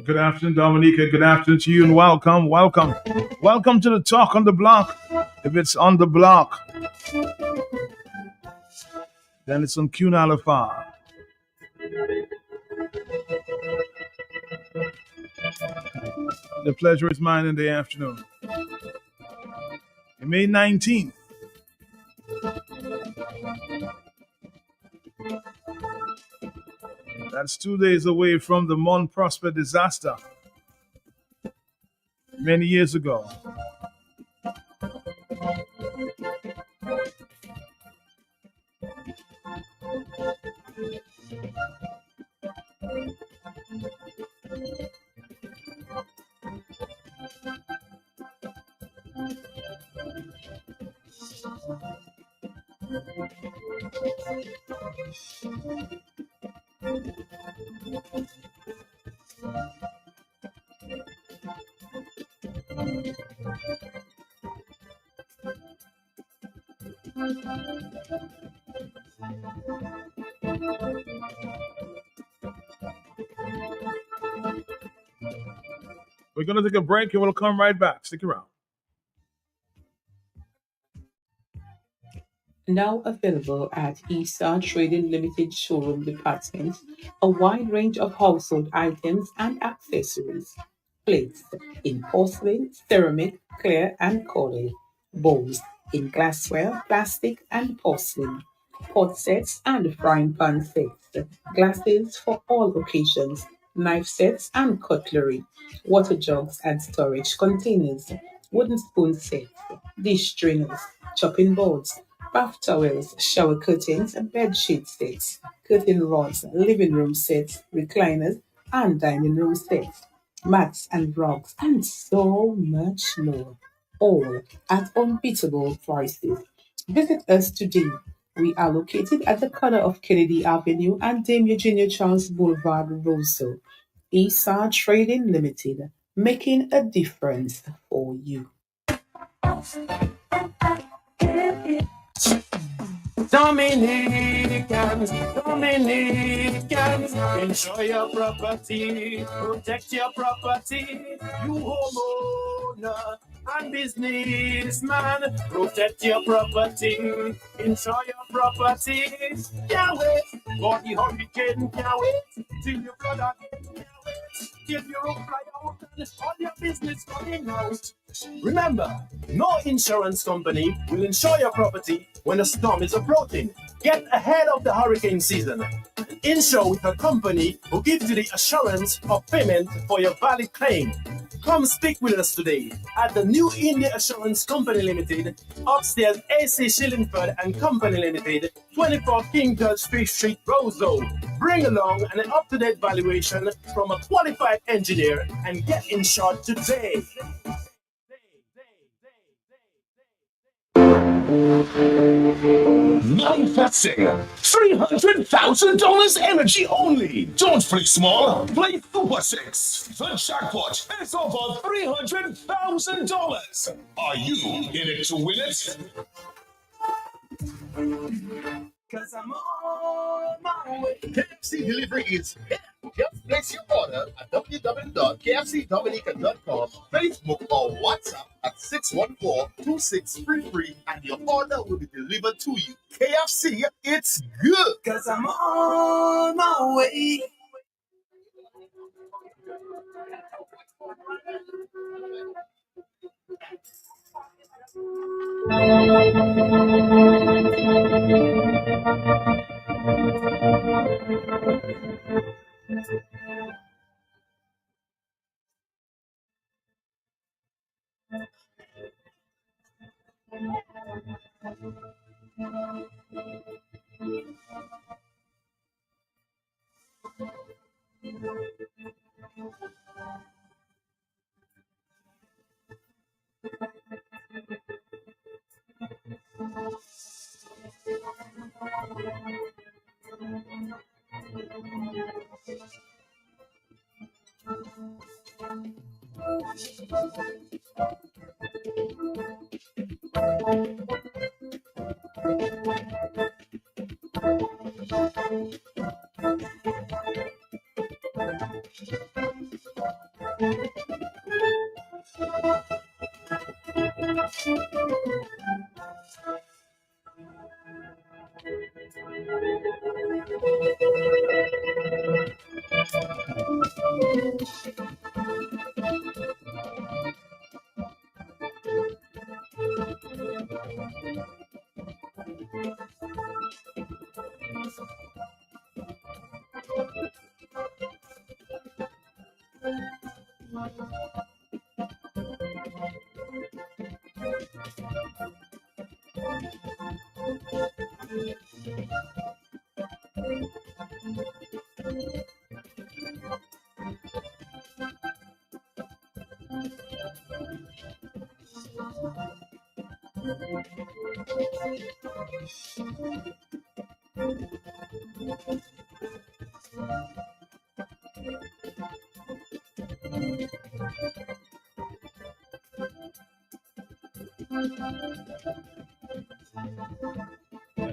Good afternoon, Dominica. Good afternoon to you and welcome, welcome. Welcome to the Talk on the Block. If it's on the block, then it's on Q Nalify. The pleasure is mine in the afternoon. May 19th. That's 2 days away from the Mont Prosper disaster many years ago. We're going to take a break and we'll come right back. Stick around. Now available at ESA Trading Limited Showroom Department, a wide range of household items and accessories. Plates in porcelain, ceramic, clear and corale. Bowls in glassware, plastic and porcelain. Pot sets and frying pan sets. Glasses for all occasions. Knife sets and cutlery. Water jugs and storage containers. Wooden spoon sets. Dish drainers. Chopping boards. Bath towels, shower curtains, bed sheet sets, curtain rods, living room sets, recliners, and dining room sets, mats and rugs, and so much more. All at unbeatable prices. Visit us today. We are located at the corner of Kennedy Avenue and Dame Eugenia Charles Boulevard, Roseau. ESA Trading Limited, making a difference for you. Dominicans, Dominicans, enjoy your property, protect your property. You homeowner and businessman, protect your property, enjoy your property. Can't wait for the hurricane, can't wait till you flood again, can't wait till your roof fly out and all your business coming out. Remember, no insurance company will insure your property when a storm is approaching. Get ahead of the hurricane season. Insure with a company who gives you the assurance of payment for your valid claim. Come speak with us today at the New India Assurance Company Limited, upstairs AC Shillingford and Company Limited, 24 King George Street, Roseau. Bring along an up-to-date valuation from a qualified engineer and get insured today. Manifesting $300,000 energy only. Don't play small, play Super 6. The jackpot is over $300,000. Are you in it to win it? Cause I'm on my way. KFC delivery is here. Just place your order at www.kfcdominica.com, Facebook or WhatsApp at 614-2633 and your order will be delivered to you. KFC, it's good. Cause I'm on my way.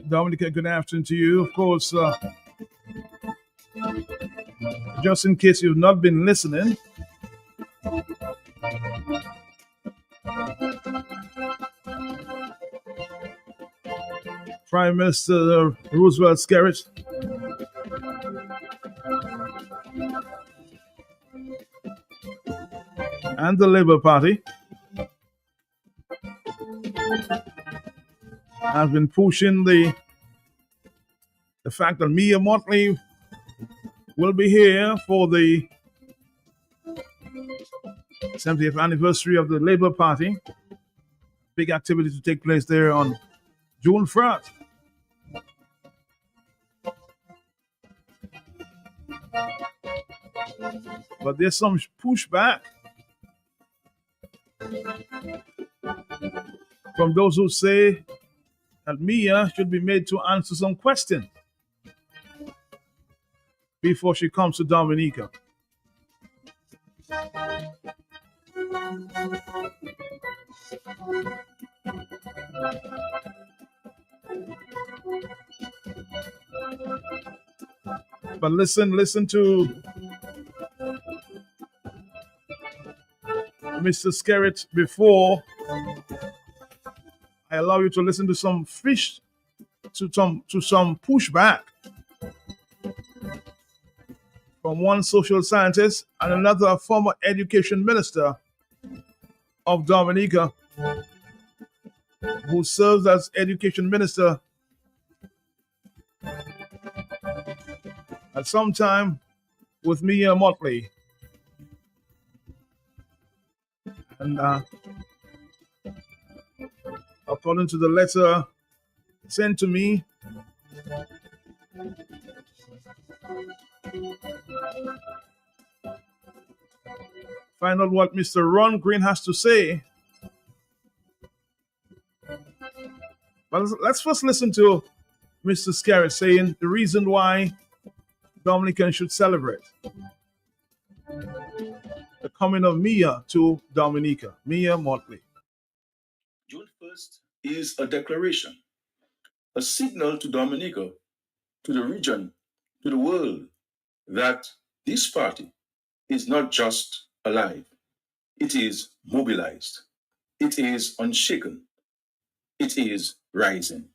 Dominica, good afternoon to you. Of course, just in case you've not been listening, Prime Minister Roosevelt Skerrit and the Labour Party have been pushing the fact that Mia Mottley will be here for the 70th anniversary of the Labour Party. Big activity to take place there on June 1st. But there's some pushback from those who say that Mia should be made to answer some questions before she comes to Dominica. But listen to Mr. Skerrit before I allow you to listen to some pushback from one social scientist and another former education minister of Dominica who serves as education minister at some time with Mia Mottley. And according to the letter sent to me, find out what Mr. Ron Green has to say. But let's first listen to Mr. Skerrit saying the reason why Dominicans should celebrate the coming of Mia to Dominica, Mia Mottley. June 1st is a declaration, a signal to Dominica, to the region, to the world, that this party is not just alive, it is mobilized, it is unshaken, it is rising.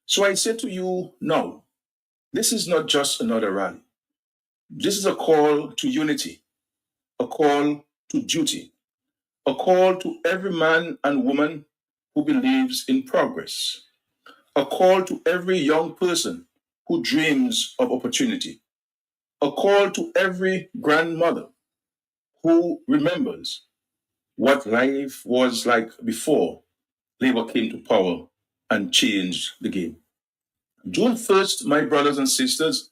So I say to you now, this is not just another rally. This is a call to unity, a call to duty, a call to every man and woman who believes in progress, a call to every young person who dreams of opportunity, a call to every grandmother who remembers what life was like before Labour came to power and changed the game. June 1st, my brothers and sisters,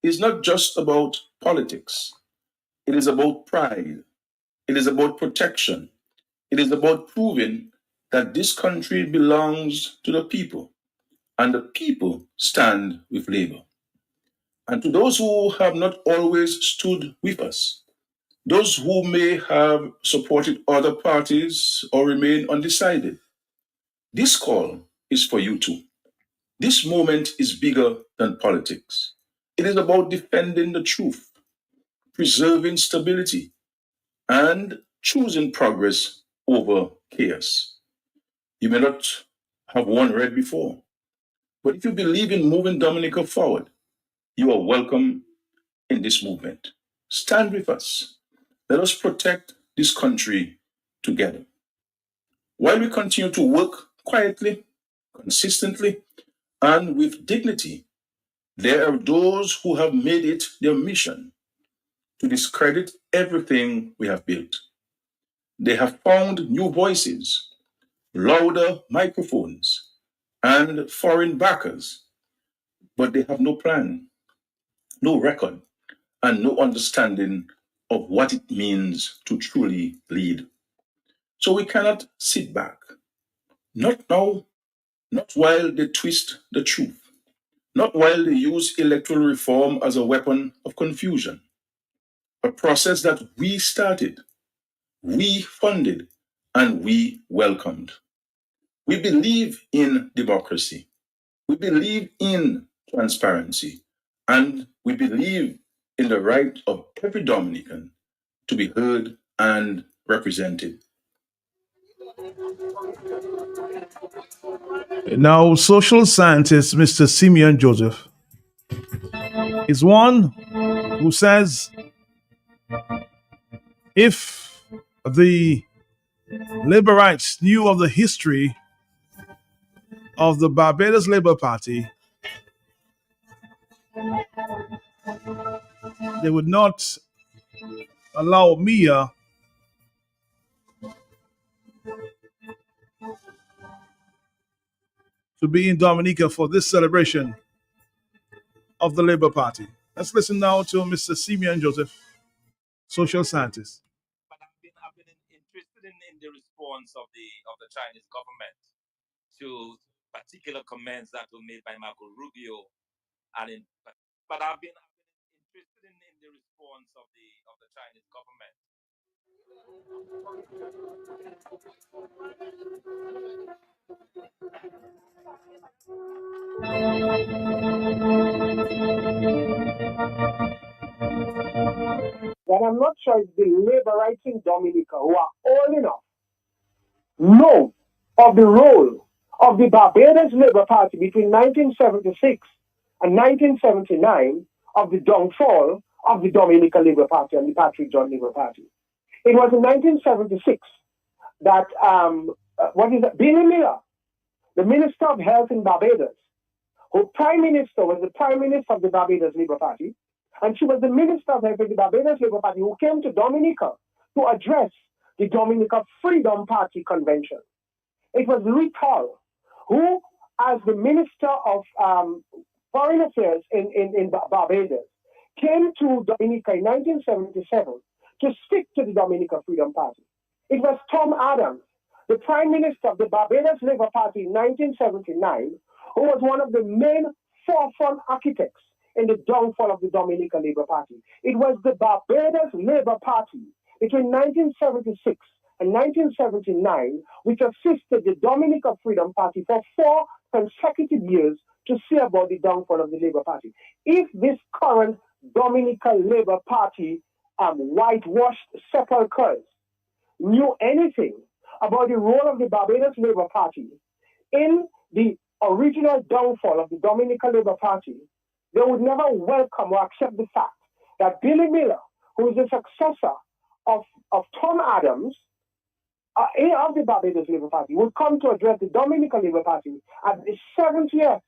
is not just about politics. It is about pride. It is about protection. It is about proving that this country belongs to the people and the people stand with Labour. And to those who have not always stood with us, those who may have supported other parties or remain undecided, this call is for you too. This moment is bigger than politics. It is about defending the truth, preserving stability, and choosing progress over chaos. You may not have one read before, but if you believe in moving Dominica forward, you are welcome in this movement. Stand with us. Let us protect this country together. While we continue to work quietly, consistently, and with dignity, there are those who have made it their mission to discredit everything we have built. They have found new voices, louder microphones, and foreign backers, but they have no plan, no record, and no understanding of what it means to truly lead. So we cannot sit back. Not now, not while they twist the truth, not while they use electoral reform as a weapon of confusion, a process that we started, we funded, and we welcomed. We believe in democracy. We believe in transparency. And we believe in the right of every Dominican to be heard and represented. Now, social scientist Mr. Simeon Joseph is one who says if the Laborites knew of the history of the Barbados Labour Party, they would not allow Mia to be in Dominica for this celebration of the Labour Party. Let's listen now to Mr. Simeon Joseph, social scientist. But I've been interested in the response of the Chinese government to particular comments that were made by Marco Rubio, but I've been interested in the response of the Chinese government. That I'm not sure it's the Laborites in Dominica who are old enough know of the role of the Barbados Labour Party between 1976 and 1979 of the downfall of the Dominica Labour Party and the Patrick John Labour Party. It was in 1976 that Billy Miller, the Minister of Health in Barbados, who was the Prime Minister of the Barbados Labour Party, and she was the Minister of Health of the Barbados Labour Party, who came to Dominica to address the Dominica Freedom Party Convention. It was Louis Toll, who, as the Minister of Foreign Affairs in Barbados, came to Dominica in 1977 to speak to the Dominica Freedom Party. It was Tom Adams, the Prime Minister of the Barbados Labour Party in 1979, who was one of the main forefront architects in the downfall of the Dominica Labour Party. It was the Barbados Labour Party between 1976 and 1979 which assisted the Dominica Freedom Party for 4 consecutive years to see about the downfall of the Labour Party. If this current Dominica Labour Party whitewashed sepulchres knew anything about the role of the Barbados Labour Party in the original downfall of the Dominica Labour Party, they would never welcome or accept the fact that Billy Miller, who is the successor of Tom Adams of the Barbados Labour Party, would come to address the Dominica Labour Party at the 70th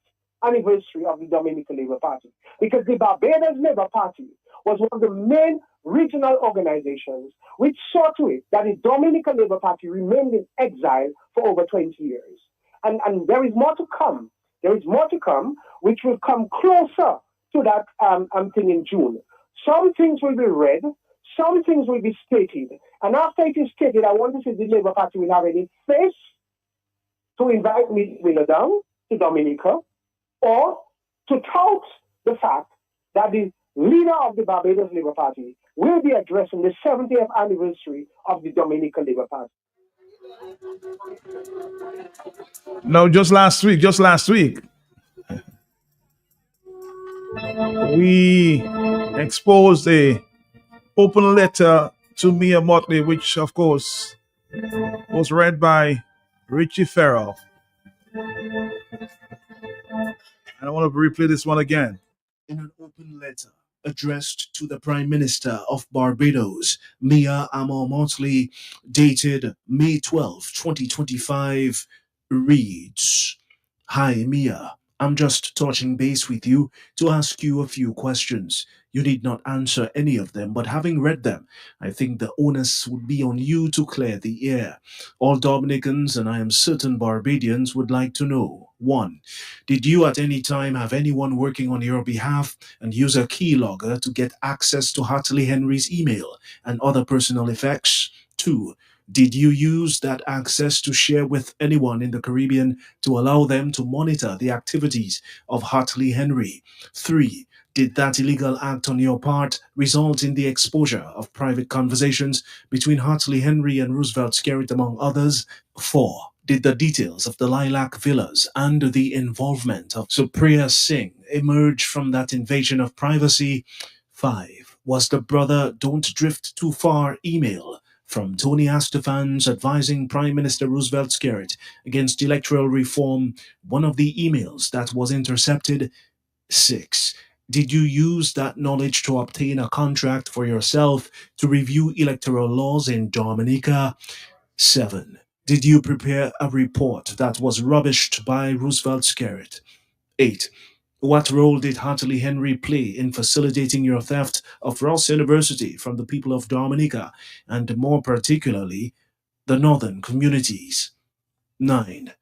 anniversary of the Dominica Labour Party. Because the Barbados Labour Party was one of the main regional organizations which saw to it that the Dominica Labour Party remained in exile for over 20 years. And there is more to come. There is more to come, which will come closer to that thing in June. Some things will be read, some things will be stated. And after it is stated, I want to see if the Labour Party will have any face to invite me Miller down to Dominica, or to tout the fact that the leader of the Barbados Labour Party will be addressing the 70th anniversary of the Dominica Labour Party. No, just last week, we exposed a open letter to Mia Motley, which of course was read by Richie Farrell. And I want to replay this one again. In an open letter addressed to the Prime Minister of Barbados, Mia Amor Motley, dated May 12, 2025, reads, Hi, Mia. I'm just touching base with you to ask you a few questions. You need not answer any of them, but having read them, I think the onus would be on you to clear the air. All Dominicans, and I am certain Barbadians, would like to know 1. Did you at any time have anyone working on your behalf and use a keylogger to get access to Hartley Henry's email and other personal effects? 2. Did you use that access to share with anyone in the Caribbean to allow them to monitor the activities of Hartley Henry? 3. Did that illegal act on your part result in the exposure of private conversations between Hartley Henry and Roosevelt Skerritt, among others? 4. Did the details of the Lilac Villas and the involvement of Supriya Singh emerge from that invasion of privacy? 5. Was the brother Don't Drift Too Far email from Tony Astafans advising Prime Minister Roosevelt Skerritt against electoral reform one of the emails that was intercepted? 6. Did you use that knowledge to obtain a contract for yourself to review electoral laws in Dominica? 7. Did you prepare a report that was rubbished by Roosevelt Skerritt? 8. What role did Hartley Henry play in facilitating your theft of Ross University from the people of Dominica, and more particularly, the northern communities? 9.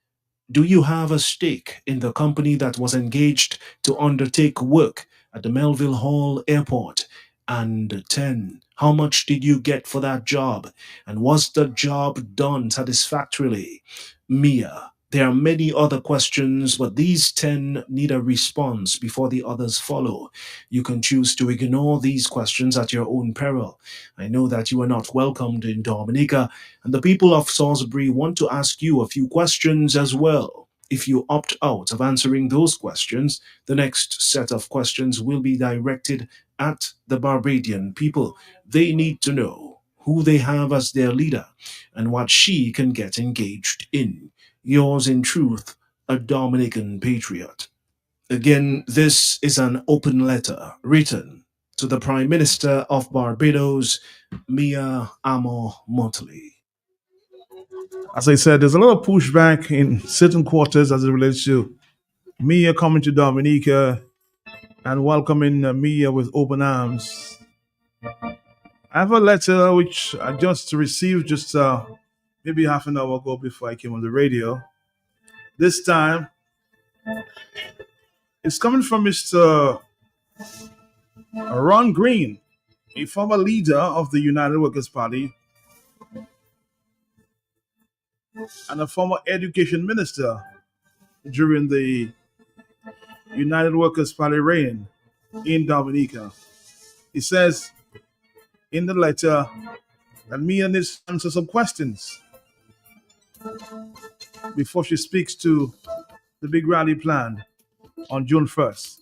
Do you have a stake in the company that was engaged to undertake work at the Melville Hall Airport? And 10. How much did you get for that job? And was the job done satisfactorily? Mia, there are many other questions, but these 10 need a response before the others follow. You can choose to ignore these questions at your own peril. I know that you are not welcomed in Dominica, and the people of Salisbury want to ask you a few questions as well. If you opt out of answering those questions, the next set of questions will be directed at the Barbadian people. They need to know who they have as their leader and what she can get engaged in. Yours in truth, a Dominican patriot. Again, this is an open letter written to the Prime Minister of Barbados, Mia Amor Motley. As I said, there's a lot of pushback in certain quarters as it relates to Mia coming to Dominica and welcoming Mia with open arms. I have a letter which I just received maybe half an hour ago before I came on the radio. This time, it's coming from Mr. Ron Green, a former leader of the United Workers' Party and a former education minister during the United Workers' Party reign in Dominica. He says in the letter that Mia needs to answer some questions before she speaks to the big rally planned on June 1st.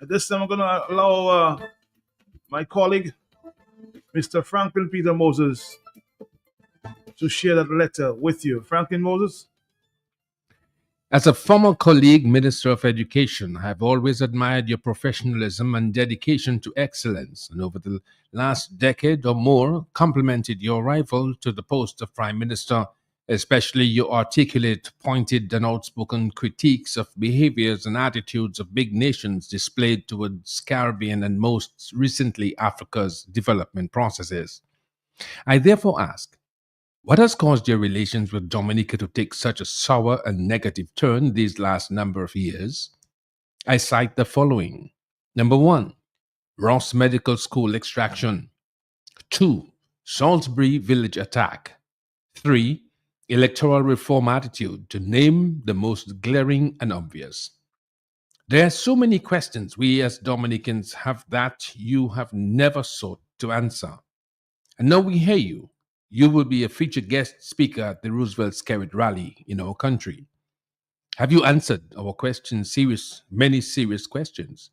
At this time, I'm going to allow my colleague, Mr. Franklin Peter Moses, to share that letter with you. Franklin Moses? As a former colleague, Minister of Education, I have always admired your professionalism and dedication to excellence, and over the last decade or more, complimented your arrival to the post of Prime Minister, especially your articulate, pointed, and outspoken critiques of behaviors and attitudes of big nations displayed towards Caribbean and most recently Africa's development processes. I therefore ask, what has caused your relations with Dominica to take such a sour and negative turn these last number of years? I cite the following. Number 1, Ross Medical School extraction. 2, Salisbury Village attack. 3, electoral reform attitude, to name the most glaring and obvious. There are so many questions we as Dominicans have that you have never sought to answer. And now we hear you. You will be a featured guest speaker at the Roosevelt Skerritt rally in our country. Have you answered our questions, many serious questions?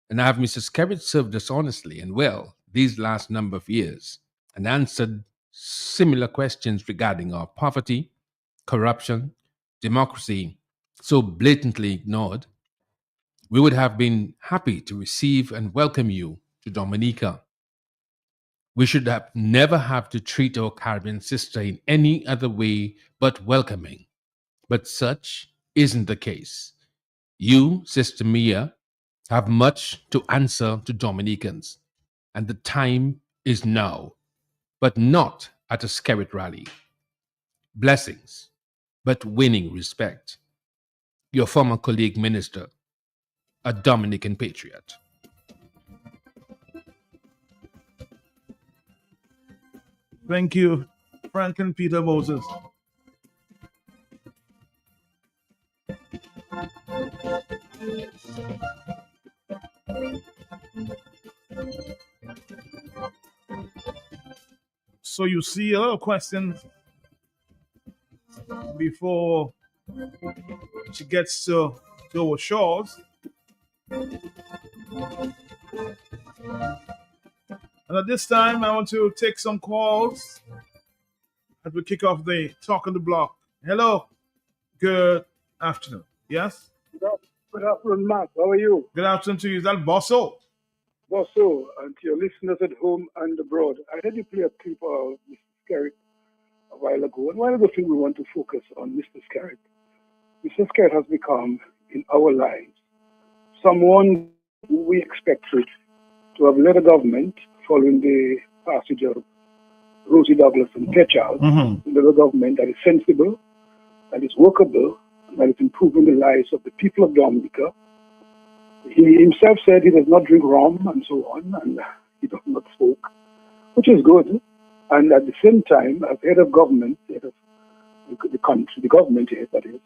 And have Mr. Skerritt served us honestly and well these last number of years and answered similar questions regarding our poverty, corruption, democracy, so blatantly ignored? We would have been happy to receive and welcome you to Dominica. We should have never have to treat our Caribbean sister in any other way but welcoming. But such isn't the case. You, Sister Mia, have much to answer to Dominicans, and the time is now, but not at a Skerritt rally. Blessings, but winning respect. Your former colleague minister, a Dominican patriot. Thank you, Franklin Peter Moses. So you see a lot of questions before she gets to our shores. And at this time, I want to take some calls as we kick off the Talk on the Block. Hello. Good afternoon. Yes? Good afternoon, Matt. How are you? Good afternoon to you. Is that Bosso? Bosso, and to your listeners at home and abroad. I heard you play a clip of Mr. Skerritt a while ago, and one of the things we want to focus on Mr. Skerritt. Mr. Skerritt has become, in our lives, someone who we expected to have led a government following the passage of Rosie Douglas and Ted Charles, led a government that is sensible, that is workable, and that is improving the lives of the people of Dominica. He himself said he does not drink rum and so on, and he does not smoke, which is good. And at the same time, as head of government, head of the country, the government head, that is,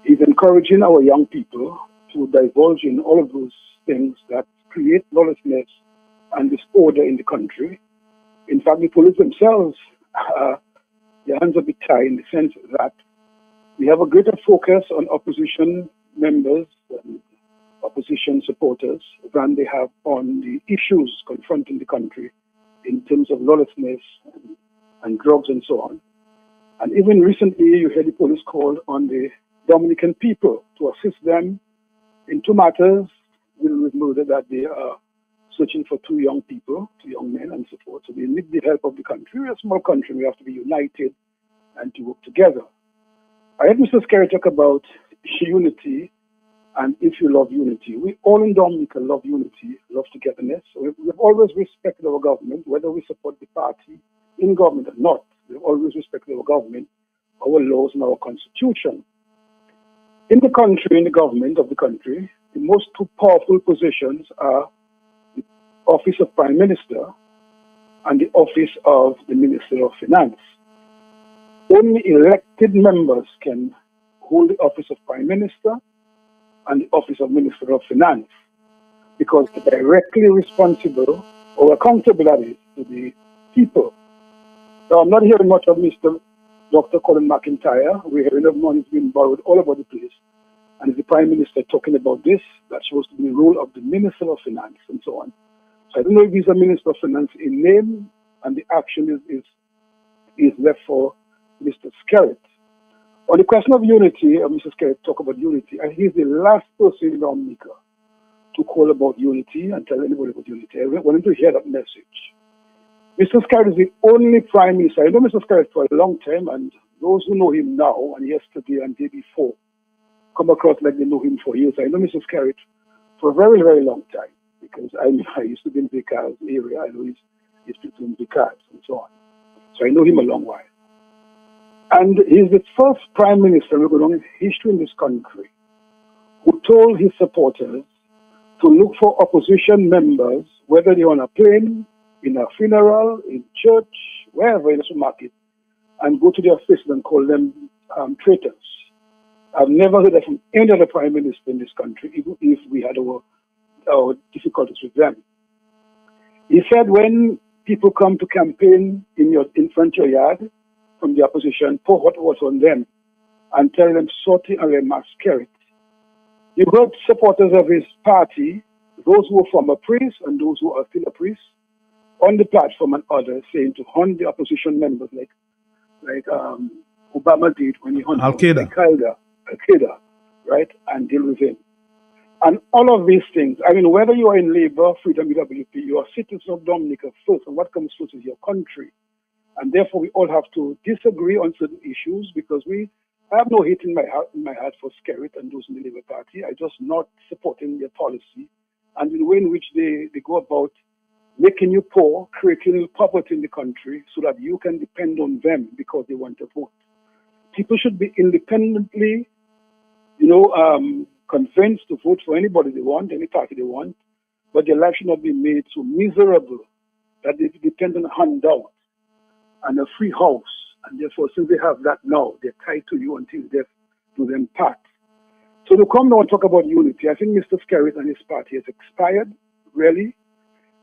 he's encouraging our young people to divulge in all of those things that create lawlessness and disorder in the country. In fact, the police themselves, their hands are a bit tied in the sense that we have a greater focus on opposition members and opposition supporters than they have on the issues confronting the country in terms of lawlessness and drugs and so on. And even recently, you heard the police called on the Dominican people to assist them in two matters with murder, that they are searching for two young people, two young men and so forth. So we need the help of the country. We're a small country. We have to be united and to work together. I heard Mr. Skerritt talk about unity, and if you love unity. We all in Dominica love unity, love togetherness. So we've always respected our government, whether we support the party in government or not. We've always respected our government, our laws, and our constitution. In the country, in the government of the country, the most two powerful positions are the office of Prime Minister and the office of the Minister of Finance. Only elected members can hold the office of Prime Minister and the office of Minister of Finance, because they're directly responsible or accountable, that is, to the people. Now, I'm not hearing much of Dr. Colin McIntyre. We're hearing of money being borrowed all over the place. And is the Prime Minister talking about this? That's supposed to be the role of the Minister of Finance and so on. So I don't know if he's a Minister of Finance in name, and the action is left for Mr. Skerritt. On the question of unity, Mr. Skerritt talk about unity, and he's the last person in Dominica to call about unity and tell anybody about unity. I want him to hear that message. Mr. Skerritt is the only Prime Minister. I know Mr. Skerritt for a long time, and those who know him now and yesterday and the day before come across like they know him for years. I know Mr. Skerritt for a very, very long time, because I used to be in Vicar's area. I know he's people in Vicar's and so on. So I know him a long while. And he's the first Prime Minister in history in this country who told his supporters to look for opposition members, whether they're on a plane, in a funeral, in church, wherever in the supermarket, and go to their faces and call them traitors. I've never heard that from any other Prime Minister in this country, even if we had our difficulties with them. He said when people come to campaign in front of your yard, from the opposition, pour hot water on them and tell them sorti and le masquerade. You heard supporters of his party, those who are former priests and those who are still a priest, on the platform and others saying to hunt the opposition members like Obama did when he hunted Al-Qaeda, right, and deal with him. And all of these things, I mean, whether you are in Labour, Freedom, UWP, you are citizens of Dominica first, and what comes first is your country. And therefore, we all have to disagree on certain issues because I have no hate in my heart for Skerrit and those in the Labour Party. I just not supporting their policy and the way in which they go about making you poor, creating poverty in the country so that you can depend on them because they want to vote. People should be independently, convinced to vote for anybody they want, any party they want, but their life should not be made so miserable that they depend on a handout and a free house. And therefore, since they have that now, they're tied to you until death do them part. So to come now and talk about unity, I think Mr. Skerrit and his party has expired, really.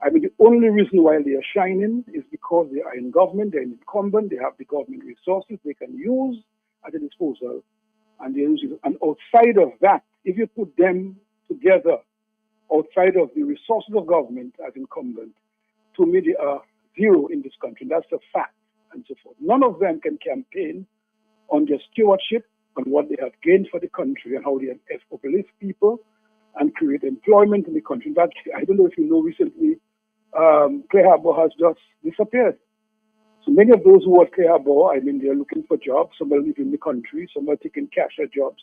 I mean, the only reason why they are shining is because they are in government, they're an incumbent, they have the government resources they can use at their disposal, and they use it. And outside of that, if you put them together, outside of the resources of government as incumbent, to me they are zero in this country. That's a fact, and so forth. None of them can campaign on their stewardship, on what they have gained for the country, and how they have uplift people and create employment in the country. In fact, I don't know if you know, recently, Clay Harbor has just disappeared. So many of those who are at Clay Harbor, I mean, they're looking for jobs. Some are leaving the country. Some are taking cashier jobs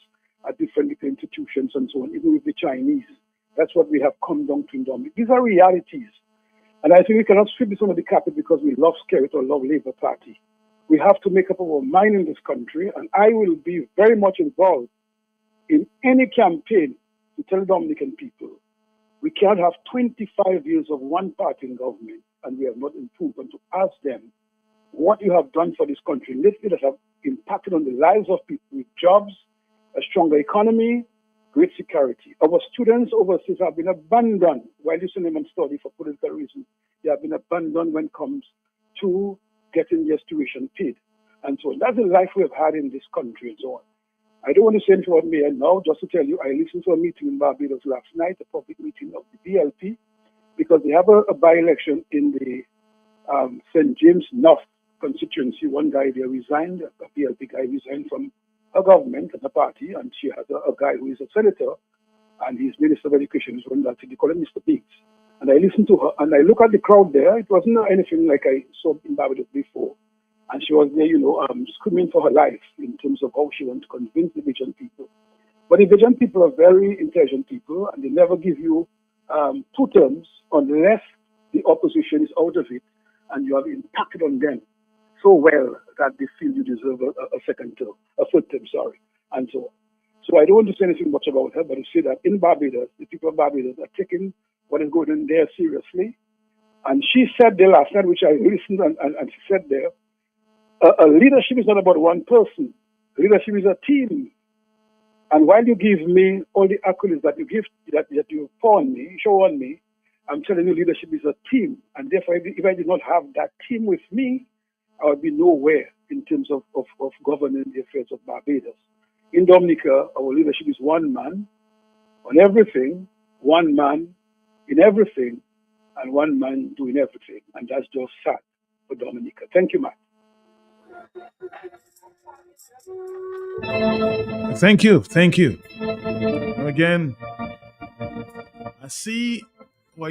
at different institutions and so on, even with the Chinese. That's what we have come down to in Dominica. These are realities. And I think we cannot sweep this under the carpet because we love Skerrit or love Labour Party. We have to make up our mind in this country, and I will be very much involved in any campaign to tell Dominican people we can't have 25 years of one party in government and we have not improved, and to ask them what you have done for this country, literally that have impacted on the lives of people with jobs, a stronger economy, great security. Our students overseas have been abandoned while you send them on study for political reasons. They have been abandoned when it comes to getting their tuition paid. And so on. That's the life we have had in this country and so on. I don't want to say anything about Mayor now, just to tell you, I listened to a meeting in Barbados last night, a public meeting of the BLP, because they have a by-election in the St. James North constituency. One guy there resigned, a BLP guy resigned from her government and her party, and she has a guy who is a senator, and he's Minister of Education, so they call him Mr. Biggs. And I listened to her, and I look at the crowd there. It wasn't anything like I saw in Barbados before. And she was there, screaming for her life in terms of how she wants to convince the Bajan people. But the Bajan people are very intelligent people, and they never give you 2 terms unless the opposition is out of it, and you have impacted on them so well that they feel you deserve a second term, a third term, and so on. So I don't want to say anything much about her, but to say that in Barbados, the people of Barbados are taking what is going on there seriously. And she said there last night, which I listened, and she said there, a leadership is not about one person. Leadership is a team. And while you give me all the accolades that you give, that you show on me, I'm telling you leadership is a team. And therefore, if I did not have that team with me, I would be nowhere in terms of governing the affairs of Barbados. In Dominica, our leadership is one man on everything, one man in everything, and one man doing everything. And that's just sad for Dominica. Thank you, Matt. Thank you. And again, I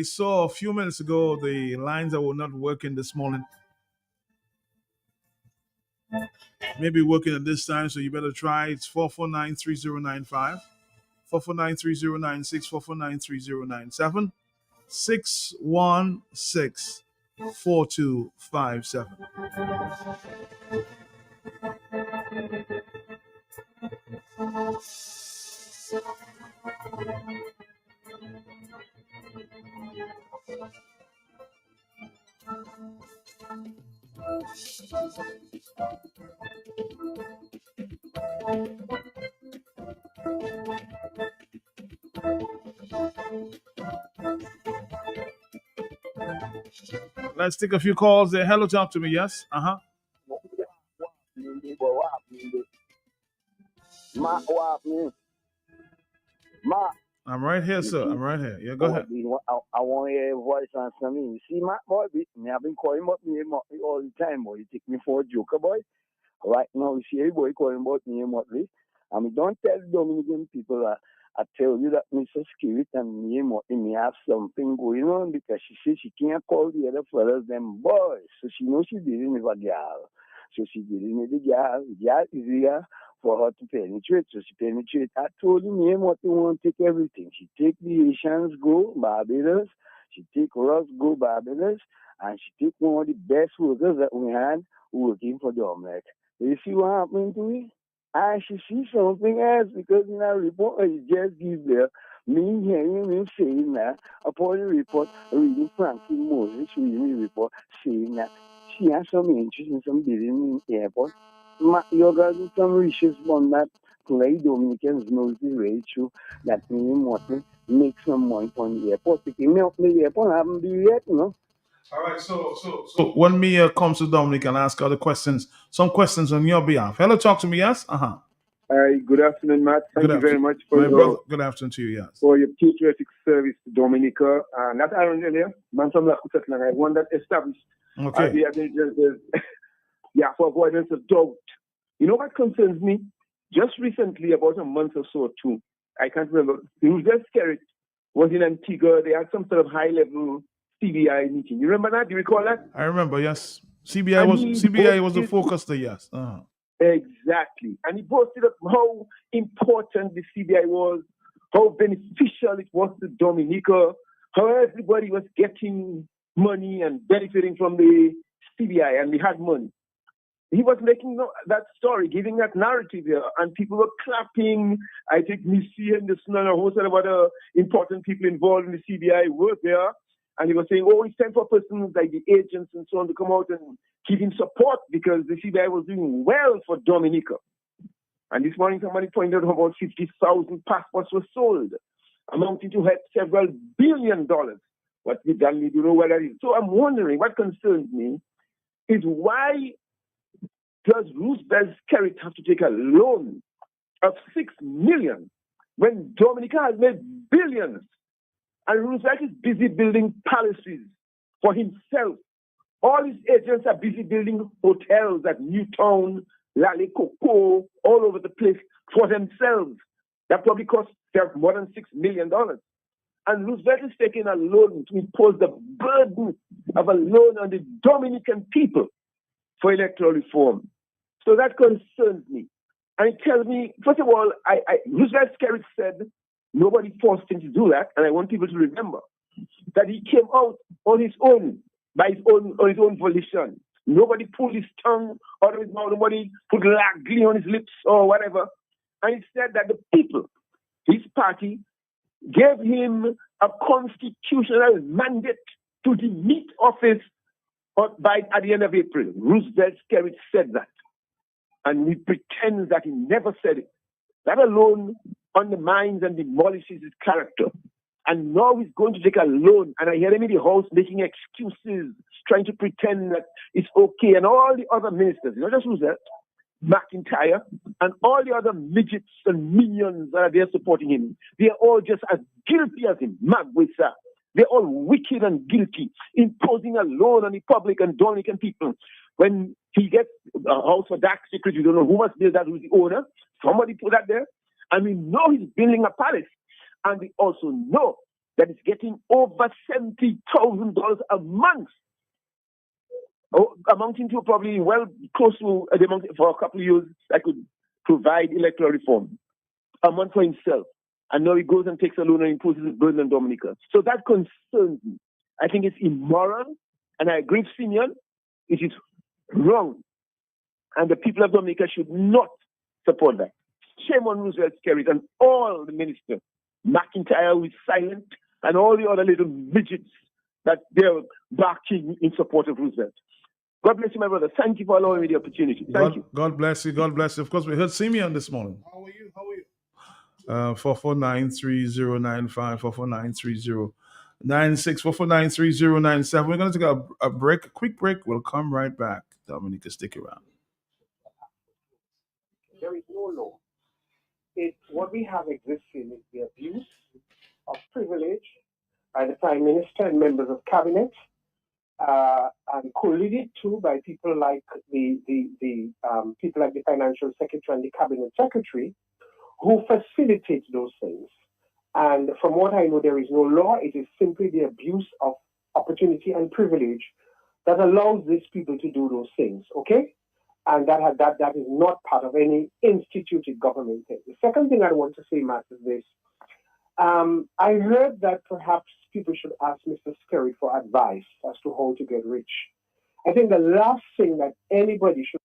saw a few minutes ago the lines that were not working this morning. Maybe working at this time, so you better try. It's 449-3095, 449-3096, 449-3097, 616-4257. Let's take a few calls there. Hello, talk to me. Yes. Ma, what happening? Ma, I'm right here, you sir. see, I'm right here. Yeah, go ahead. I want to hear your voice and something. You see, my boy, me have been calling about me all the time, boy. You take me for a joker, boy. Right now, you see, everybody calling about me Motley. And me don't tell Dominican people that I tell you that Mr. Spirit and me Motley, me have something going on because she says she can't call the other fellas them boys. So she knows she's dealing with a girl. So she dealing with the girl. The girl is here for her to penetrate. So she penetrate. I told you, me Motley won't take everything. She take the Haitians go, Barbados. She take Ross go, Barbados. And she take one of the best workers that we had working for Dominic. You see what happened to me? I should see something else because in a report I just give there, me hearing him saying that upon the report, reading Franklin Moses reading the report saying that she has some interest in some building in the airport. You're going to do some research on that. Play Dominicans knows the way true that me and Motley make some money on the airport. If you melt me the airport, I haven't been yet, you know. All right, so when Mia comes to Dominic and ask other questions, some questions on your behalf. Hello, talk to me, yes? Uh-huh. Hi, good afternoon, Matt. Good Thank you very afternoon. much for My brother, good afternoon to you, yes. patriotic service to Dominica. And that's Aaron earlier. Man, some like I want that established. Okay. Yeah, for avoidance of doubt. You know what concerns me? Just recently, about a month or so, too, I can't remember. Roosevelt Skerrit was in Antigua. They had some sort of high-level CBI meeting. You remember that? Do you recall that? I remember, yes. CBI was the focus there, yes. Uh-huh. Exactly. And he boasted of how important the CBI was, how beneficial it was to Dominica, how everybody was getting money and benefiting from the CBI, and we had money. He was making that story, giving that narrative here, and people were clapping. I think Missy Henderson and a whole set of other important people involved in the CBI were there. And he was saying, oh, it's time for persons like the agents and so on to come out and give him support because the CBI was doing well for Dominica. And this morning somebody pointed out about 50,000 passports were sold, amounting to several $1 billion. What we done, we don't know what that is. So I'm wondering, what concerns me is why does Roosevelt Skerrit have to take a loan of $6 million when Dominica has made billions? And Roosevelt is busy building palaces for himself. All his agents are busy building hotels at Newtown, Lale Coco, all over the place for themselves. That probably cost more than $6 million. And Roosevelt is taking a loan to impose the burden of a loan on the Dominican people for electoral reform. So that concerns me. And it tells me, first of all, Roosevelt Skerrit said nobody forced him to do that, and I want people to remember that he came out on his own, on his own volition. Nobody pulled his tongue out of his mouth, nobody put glue on his lips or whatever. And he said that the people, his party, gave him a constitutional mandate to demit office at the end of April. Roosevelt Skerrit said that. And he pretends that he never said it. That alone undermines and demolishes his character. And now he's going to take a loan. And I hear him in the House making excuses, trying to pretend that it's okay. And all the other ministers, not just Roosevelt, McIntyre, and all the other midgets and minions that are there supporting him, they are all just as guilty as him. Magwisa. They're all wicked and guilty, imposing a loan on the public and Dominican people. When he gets a house for dark secret, you don't know who must build that, who's the owner. Somebody put that there. And we know he's building a palace. And we also know that it's getting over $70,000 a month, amounting to probably close to the amount for a couple of years that could provide electoral reform. A month for himself. And now he goes and takes a loan and imposes his burden on Dominica. So that concerns me. I think it's immoral, and I agree with Simeon, it is wrong. And the people of Dominica should not support that. Shame on Roosevelt Skerrit and all the ministers. McIntyre, who is silent, and all the other little midgets that they're barking in support of Roosevelt. God bless you, my brother. Thank you for allowing me the opportunity. Thank you. God bless you. God bless you. Of course, we heard Simeon this morning. How are you? 4493095, 4493096, 4493097. We're going to take a break, a quick break. We'll come right back. Dominica, stick around. There is no law what we have existing is the abuse of privilege by the Prime Minister and members of cabinet, and colluded to by people like the people like the Financial Secretary and the Cabinet Secretary, who facilitate those things. And from what I know, there is no law. It is simply the abuse of opportunity and privilege that allows these people to do those things. Okay, and that is not part of any instituted government thing. The second thing I want to say, Matt, is this. I heard that perhaps people should ask Mr. Skerrit for advice as to how to get rich. I think the last thing that anybody should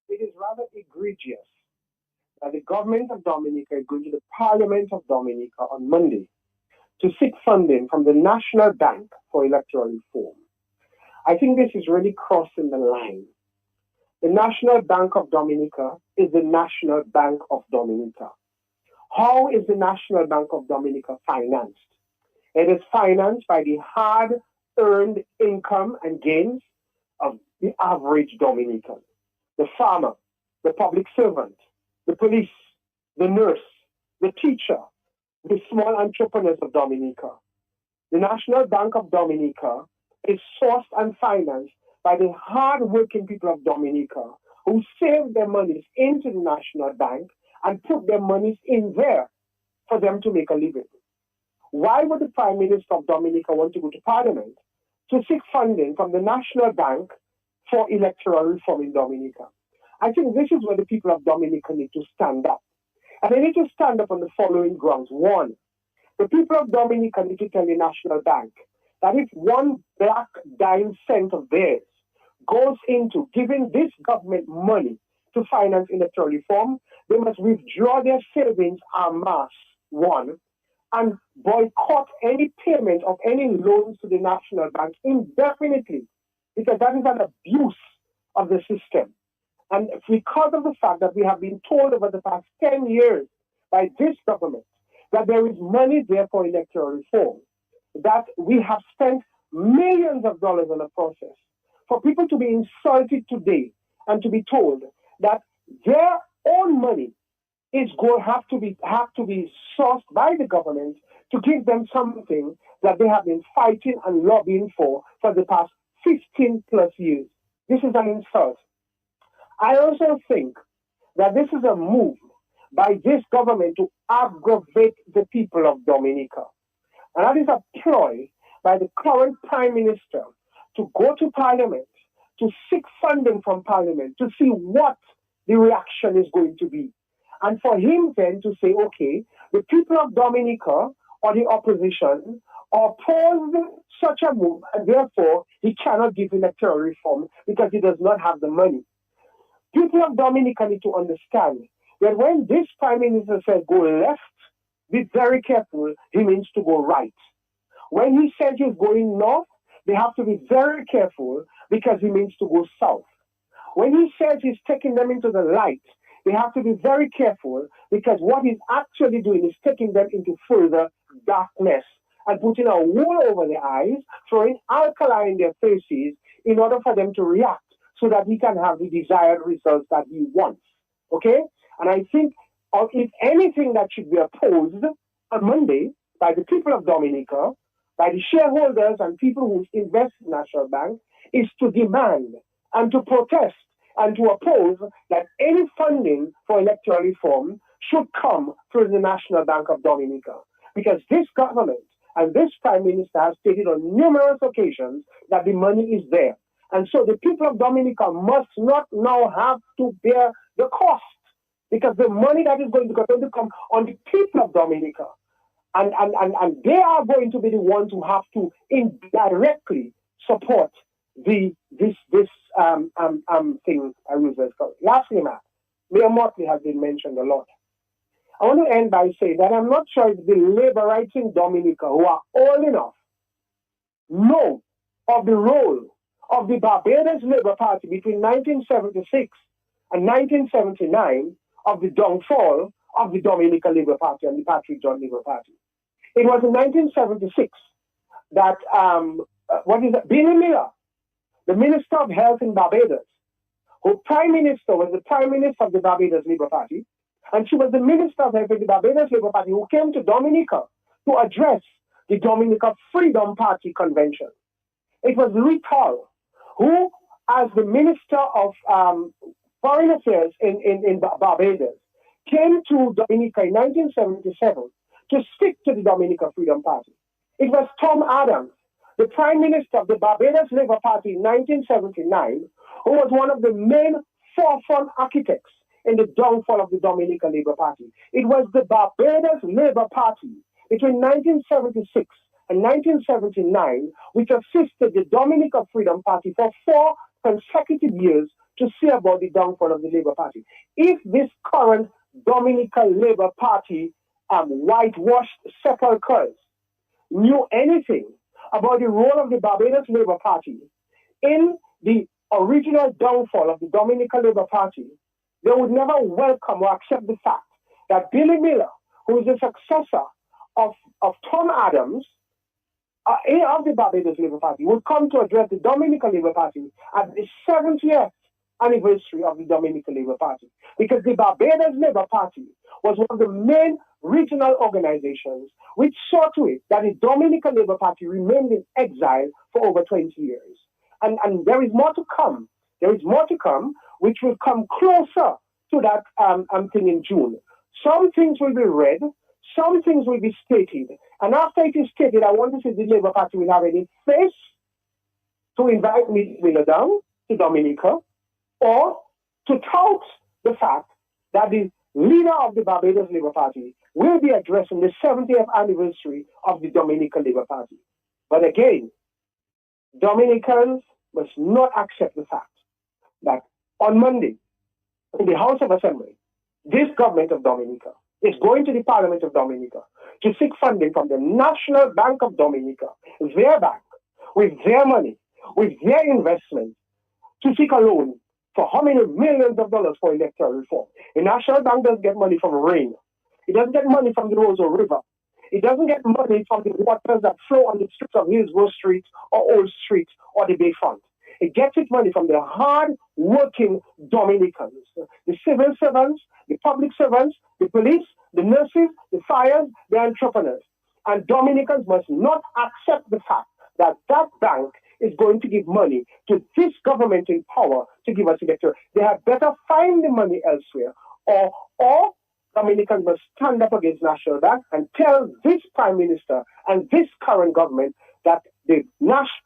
it is rather egregious that the government of Dominica is going to the Parliament of Dominica on Monday to seek funding from the National Bank for electoral reform. I think this is really crossing the line. The National Bank of Dominica is the National Bank of Dominica. How is the National Bank of Dominica financed? It is financed by the hard-earned income and gains of the average Dominican, the farmer, the public servant, the police, the nurse, the teacher, the small entrepreneurs of Dominica. The National Bank of Dominica is sourced and financed by the hard-working people of Dominica who save their monies into the National Bank and put their monies in there for them to make a living. Why would the Prime Minister of Dominica want to go to Parliament to seek funding from the National Bank for electoral reform in Dominica? I think this is where the people of Dominica need to stand up. And they need to stand up on the following grounds. One, the people of Dominica need to tell the National Bank that if one black dime cent of theirs goes into giving this government money to finance electoral reform, they must withdraw their savings en masse, one, and boycott any payment of any loans to the National Bank indefinitely, because that is an abuse of the system. And because of the fact that we have been told over the past 10 years by this government that there is money there for electoral reform, that we have spent millions of dollars on the process, for people to be insulted today and to be told that their own money is going have to be sourced by the government to give them something that they have been fighting and lobbying for the past 15 plus years. This is an insult. I also think that this is a move by this government to aggravate the people of Dominica. And that is a ploy by the current Prime Minister to go to Parliament, to seek funding from Parliament, to see what the reaction is going to be. And for him then to say, okay, the people of Dominica or the opposition oppose such a move, and therefore he cannot give electoral reform because he does not have the money. People of Dominica need to understand that when this Prime Minister says go left, be very careful, he means to go right. When he says he's going north, they have to be very careful because he means to go south. When he says he's taking them into the light, they have to be very careful because what he's actually doing is taking them into further darkness and putting a wool over their eyes, throwing alkali in their faces in order for them to react so that he can have the desired results that he wants. Okay? And I think if anything that should be opposed on Monday by the people of Dominica, by the shareholders and people who invest in National Bank, is to demand and to protest and to oppose that any funding for electoral reform should come through the National Bank of Dominica. Because this government and this Prime Minister has stated on numerous occasions that the money is there. And so the people of Dominica must not now have to bear the cost, because the money that is going to come on the people of Dominica. And they are going to be the ones who have to indirectly support this thing I use as called. Lastly, Matt, Mayor Motley has been mentioned a lot. I want to end by saying that I'm not sure if the labor rights in Dominica who are old enough know of the role of the Barbados Labour Party between 1976 and 1979 of the downfall of the Dominica Labour Party and the Patrick John Labour Party. It was in 1976 that Billy Miller, the Minister of Health in Barbados, who Prime Minister was the Prime Minister of the Barbados Labour Party, and she was the Minister of Health of the Barbados Labour Party, who came to Dominica to address the Dominica Freedom Party Convention. It was Louis Toll, who, as the Minister of Foreign Affairs in Barbados, came to Dominica in 1977 to stick to the Dominica Freedom Party. It was Tom Adams, the Prime Minister of the Barbados Labour Party in 1979, who was one of the main forefront architects in the downfall of the Dominica Labour Party. It was the Barbados Labour Party between 1976 and 1979 which assisted the Dominica Freedom Party for 4 consecutive years to see about the downfall of the Labour Party. If this current Dominica Labour Party whitewashed sepulchres knew anything about the role of the Barbados Labour Party in the original downfall of the Dominica Labour Party, they would never welcome or accept the fact that Billy Miller, who is the successor of Tom Adams, of the Barbados Labour Party, would come to address the Dominica Labour Party at the 70th anniversary of the Dominica Labour Party. Because the Barbados Labour Party was one of the main regional organizations which saw to it that the Dominica Labour Party remained in exile for over 20 years. And there is more to come. There is more to come, which will come closer to that thing in June. Some things will be read, some things will be stated. And after it is stated, I want to see if the Labour Party will have any face to invite me Miller down to Dominica, or to tout the fact that the leader of the Barbados Labour Party will be addressing the 70th anniversary of the Dominica Labour Party. But again, Dominicans must not accept the fact that on Monday, in the House of Assembly, this government of Dominica is going to the Parliament of Dominica to seek funding from the National Bank of Dominica, their bank, with their money, with their investment, to seek a loan for how many millions of dollars for electoral reform. The National Bank doesn't get money from rain. It doesn't get money from the Roseau River. It doesn't get money from the waters that flow on the streets of Hillsborough Street or Old Street or the Bayfront. It gets its money from the hard-working Dominicans, the civil servants, the public servants, the police, the nurses, the fires, the entrepreneurs. And Dominicans must not accept the fact that that bank is going to give money to this government in power to give us electoral. They had better find the money elsewhere, or Dominicans must stand up against National Bank and tell this Prime Minister and this current government that the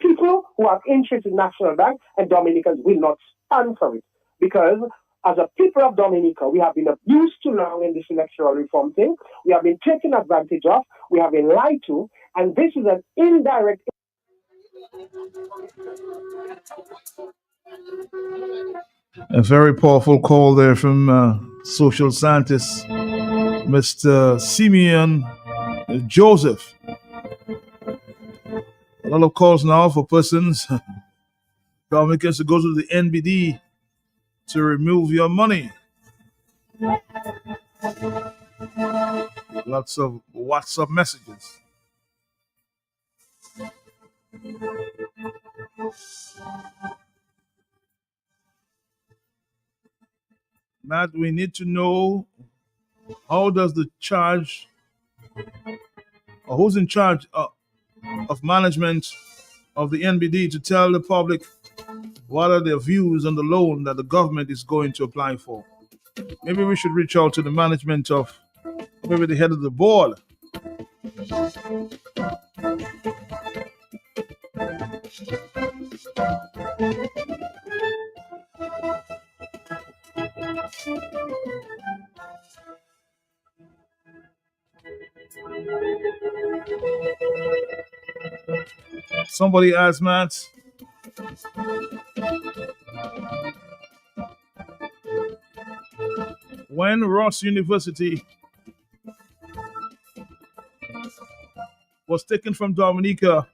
people who have interest in National Bank and Dominicans will not stand for it. Because as a people of Dominica, we have been abused too long in this electoral reform thing. We have been taken advantage of. We have been lied to. And this is an indirect. A very powerful call there from social scientist Mr. Simeon Joseph. A lot of calls now for persons, Dominicans, to go to the NBD to remove your money. Lots of WhatsApp messages. Matt, we need to know, how does the charge, or who's in charge of management of the NBD to tell the public what are their views on the loan that the government is going to apply for? Maybe we should reach out to the management of, maybe the head of the board. Somebody asked Matt, When Ross University was taken from Dominica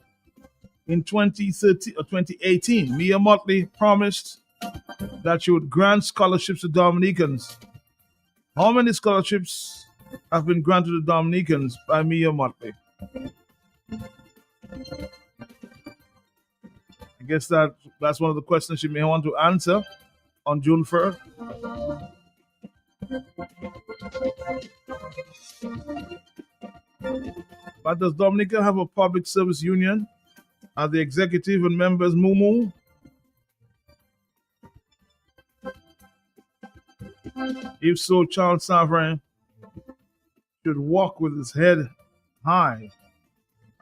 in 2013 or 2018, Mia Motley promised that she would grant scholarships to Dominicans. How many scholarships have been granted to Dominicans by Mia Motley? I guess that's one of the questions she may want to answer on June 1st. But does Dominica have a public service union? Are the executive and members moo? If so, Charles Sovereign should walk with his head high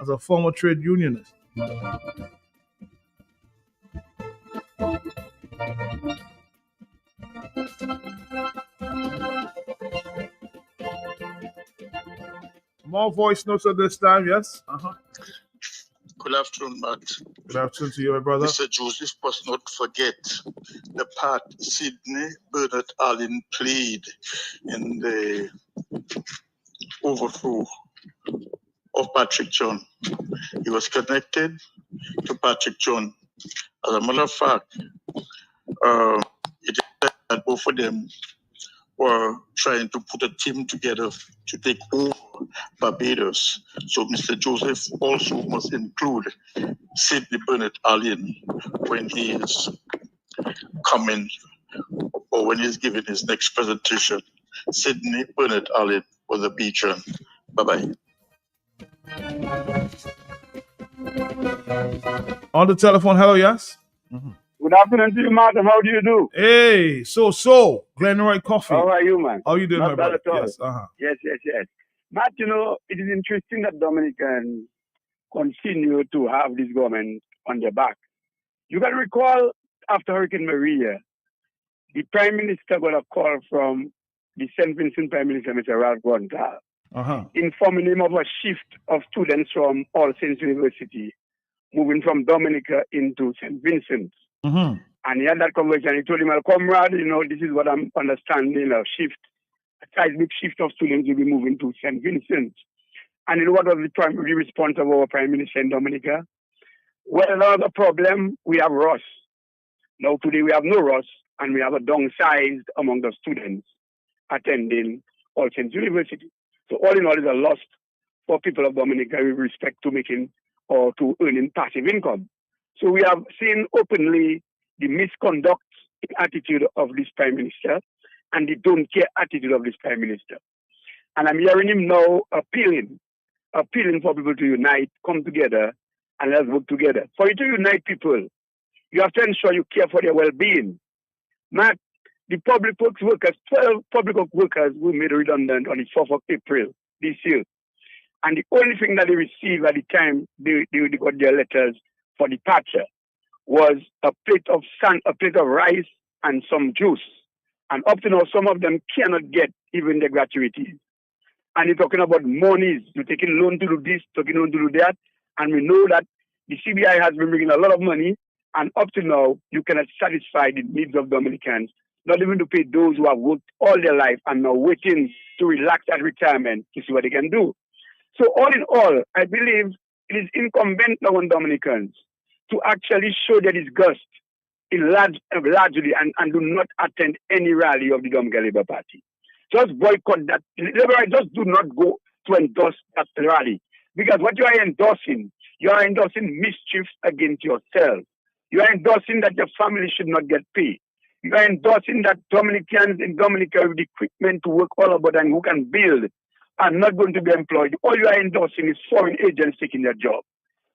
as a former trade unionist. More voice notes at this time, yes? Good afternoon, Matt. Good afternoon to you, my brother. Mr. Joseph must not forget the part Sidney Bernard Allen played in the overthrow of Patrick John. He was connected to Patrick John. As a matter of fact, it is that both of them were trying to put a team together to take over Barbados. So Mr. Joseph also must include Sidney Bernard Allen when he is coming or when he's giving his next presentation. Sidney Bernard Allen was a patron. Bye-bye. On the telephone, hello, yes? Good afternoon to you, Martin. How do you do? Hey, Glenroy Coffee. How are you, man? How you doing, Not my bad brother? at all. Yes, Yes. Matt, you know, it is interesting that Dominicans continue to have this government on their back. You can recall after Hurricane Maria, the Prime Minister got a call from the St. Vincent Prime Minister, Mr. Ralph Gonzalez, informing him of a shift of students from All Saints University moving from Dominica into St. Vincent. And he had that conversation. He told him, well, comrade, you know, this is what I'm understanding, a seismic shift of students will be moving to St. Vincent. And you know what was the primary response of our Prime Minister in Dominica? Well, another problem, we have Ross. Now today we have no Ross, and we have a downsized among the students attending All Saints University. So all in all, is a loss for people of Dominica with respect to making or to earning passive income. So we have seen openly the misconduct attitude of this Prime Minister and the don't care attitude of this Prime Minister. And I'm hearing him now appealing for people to unite, come together, and let's work together. For you to unite people, you have to ensure you care for their well-being. Matt, the public works workers, 12 public work workers were made redundant on the 4th of April this year. And the only thing that they received at the time they got their letters for departure was a plate of rice and some juice. And up to now, some of them cannot get even the gratuity. And you're talking about monies. You're taking loan to do this, taking loan to do that. And we know that the CBI has been bringing a lot of money. And up to now, you cannot satisfy the needs of Dominicans, not even to pay those who have worked all their life and now waiting to relax at retirement to see what they can do. So all in all, I believe it is incumbent now on Dominicans to actually show their disgust largely and do not attend any rally of the Dominican Labour Party. Just boycott that. Just do not go to endorse that rally. Because what you are endorsing mischief against yourself. You are endorsing that your family should not get paid. You are endorsing that Dominicans in Dominica with equipment to work all about and who can build are not going to be employed. All you are endorsing is foreign agents taking their job.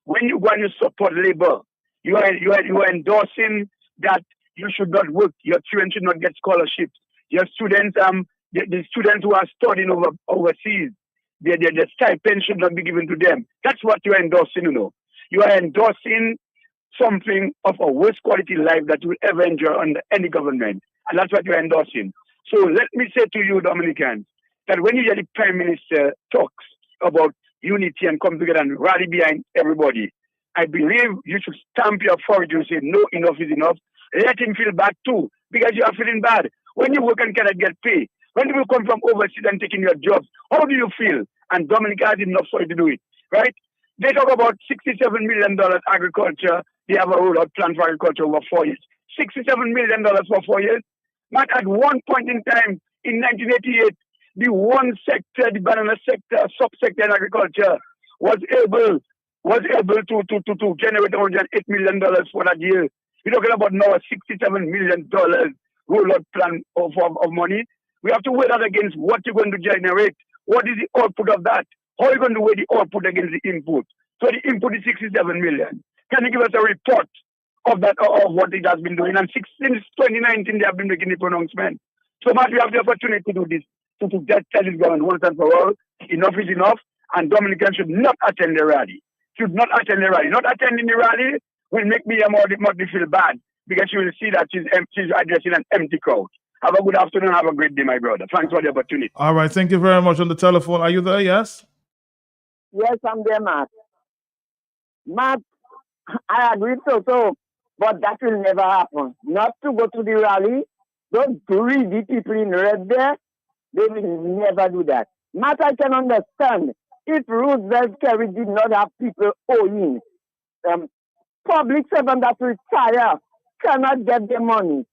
When you go and you support labor, you are endorsing that you should not work. Your children should not get scholarships. Your students, the students who are studying overseas, their stipend should not be given to them. That's what you are endorsing, you know. You are endorsing something of a worst quality life that you will ever enjoy under any government. And that's what you are endorsing. So let me say to you, Dominicans, that when you hear the Prime Minister talks about unity and come together and rally behind everybody, I believe you should stamp your forehead and say, no, enough is enough. Let him feel bad too, because you are feeling bad. When you work and cannot get paid, when people come from overseas and taking your jobs, how do you feel? And Dominica has enough for you to do it, right? They talk about $67 million agriculture. They have a rollout plan for agriculture over 4 years. $67 million for 4 years. But at one point in time, in 1988, the one sector, the banana sector, subsector in agriculture, was able to generate $108 million for that year. We're talking about now a $67 million rollout plan of money. We have to weigh that against what you're going to generate. What is the output of that? How are you going to weigh the output against the input? So the input is 67 million. Can you give us a report of that, of what it has been doing? And since 2019, they have been making the pronouncement. So much we have the opportunity to do this, to just tell this government once and for all, enough is enough, and Dominicans should not attend the rally. Should not attend the rally. Not attending the rally will make me more feel bad, because you will see that she's addressing an empty crowd. Have a good afternoon. Have a great day, my brother. Thanks for the opportunity. All right. Thank you very much on the telephone. Are you there? Yes? Yes, I'm there, Matt. Matt, I agree so, but that will never happen. Not to go to the rally. Those greedy people in red there, they will never do that. Matt, I can understand if Roosevelt Kerry did not have people owing. Public servants that retire cannot get their money.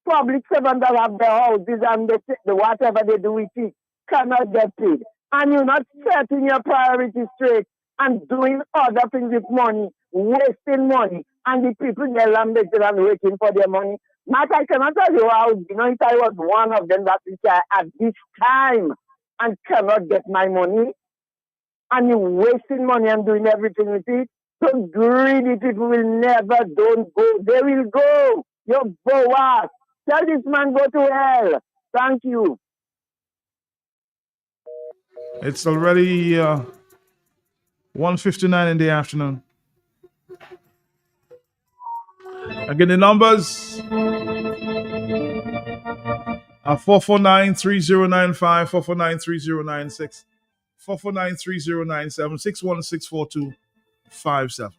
Public servants that have their houses and the whatever they do with it cannot get paid. And you're not setting your priorities straight and doing other things with money, wasting money, and the people they're lambasted and waiting for their money. Matt, I cannot tell you how, if I was one of them that retire at this time and cannot get my money, and you're wasting money and doing everything with it, so greedy people will never don't go. They will go. You're Boaz. Tell this man go to hell. Thank you. It's already 1:59 in the afternoon. Again, the numbers are 449-3095, 449-3096, 449-3097, 616-4257.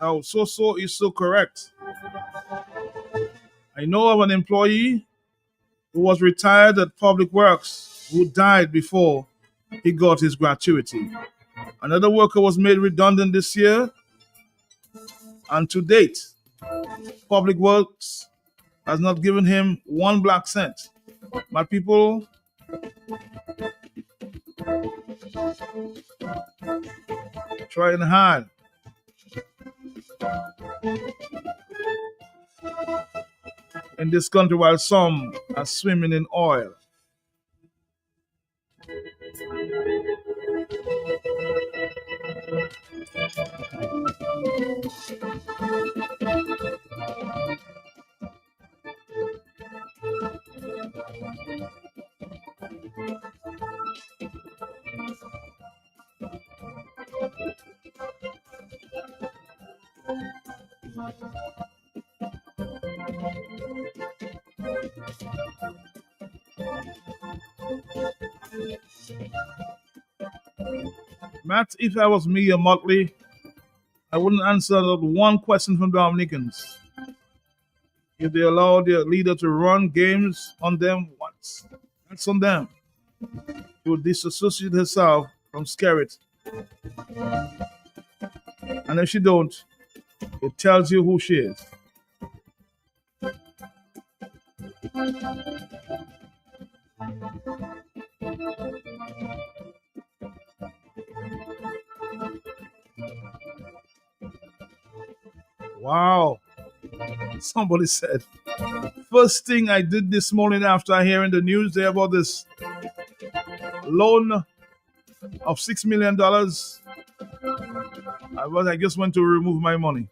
Now, so is so correct. I know of an employee who was retired at Public Works who died before he got his gratuity. Another worker was made redundant this year, and to date, Public Works has not given him one black cent. My people, trying hard in this country while some are swimming in oil. Matt, if I was me or Motley, I wouldn't answer that one question from Dominicans. If they allow their leader to run games on them once, that's on them. She would disassociate herself from Skerrit. And if she don't, it tells you who she is. Wow. Somebody said, first thing I did this morning after hearing the news there about this loan of $6 million, I just went to remove my money.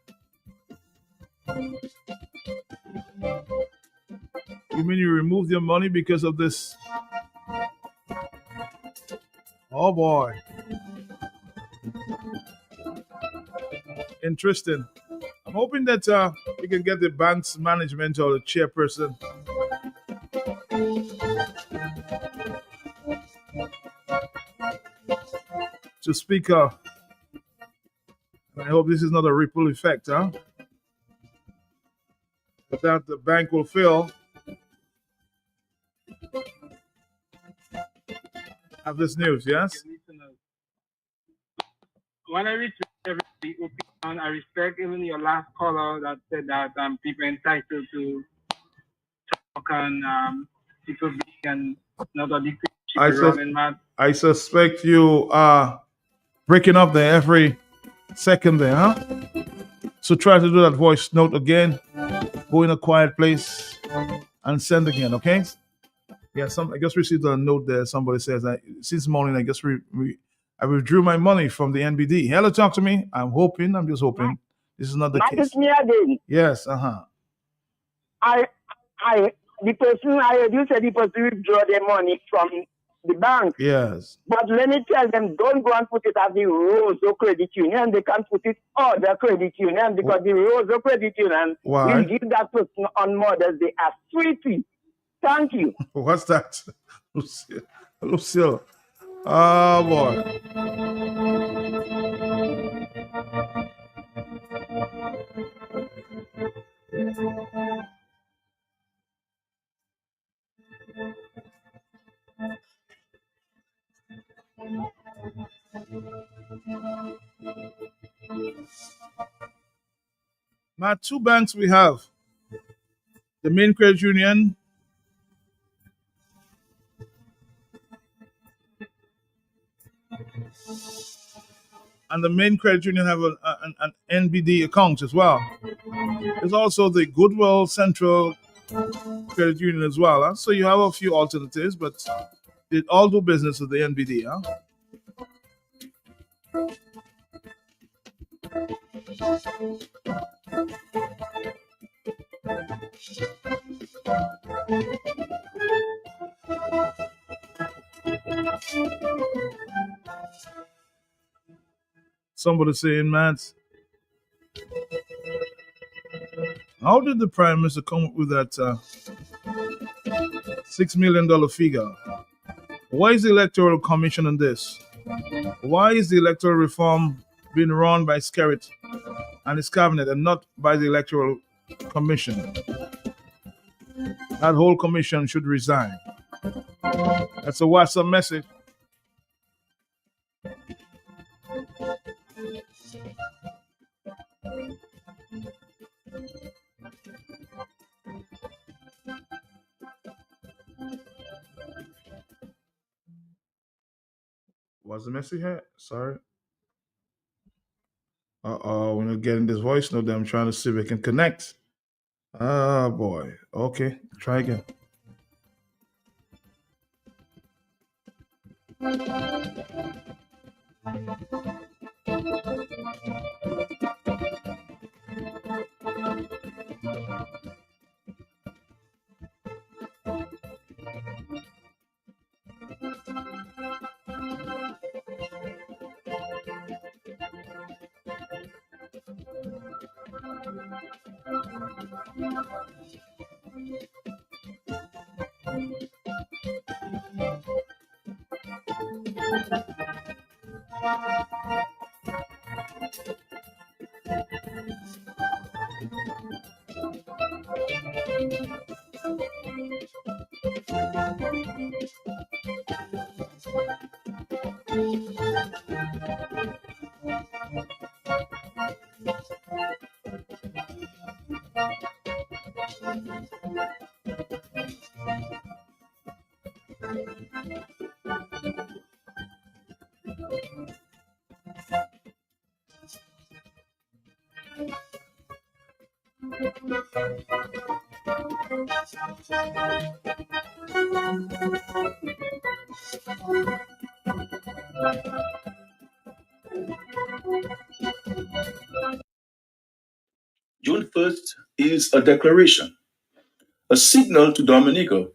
You mean you removed your money because of this? Oh boy. Interesting. I'm hoping that we can get the bank's management or the chairperson to speak up. I hope this is not a ripple effect, huh? But that the bank will fail. Have this news, yes? When I reach the opinion, I respect even your last caller that said that people are entitled to talk and people can not a dictatorship. I suspect you are breaking up there every second there, huh? So try to do that voice note again. Go in a quiet place and send again, okay? Yeah, I just received a note there. Somebody says that since morning I just I withdrew my money from the NBD. Hello, talk to me. I'm just hoping this is not the case. It's me again. Yes, The person I heard you said the person withdraw their money from the bank. Yes. But let me tell them, don't go and put it at the Roseau Credit Union. They can put it other credit union because the Roseau Credit Union will give that person on Mother's Day a sweetie. Thank you. What's that? Lucille. Oh, boy. Now, two banks we have. The main credit union and the main credit union have an NBD account as well. There's also the Goodwill Central Credit Union as well. Huh? So you have a few alternatives, but they all do business with the NBD. Huh? Somebody saying, Matt, how did the Prime Minister come up with that $6 million figure? Why is the Electoral Commission on this? Why is the electoral reform being run by Skerrit and his cabinet and not by the Electoral Commission? That whole commission should resign. That's a WhatsApp message. What's the message here? Sorry. We're not getting this voice note. I'm trying to see if we can connect. Oh, boy. Okay, try again. June 1st is a declaration, a signal to Dominica,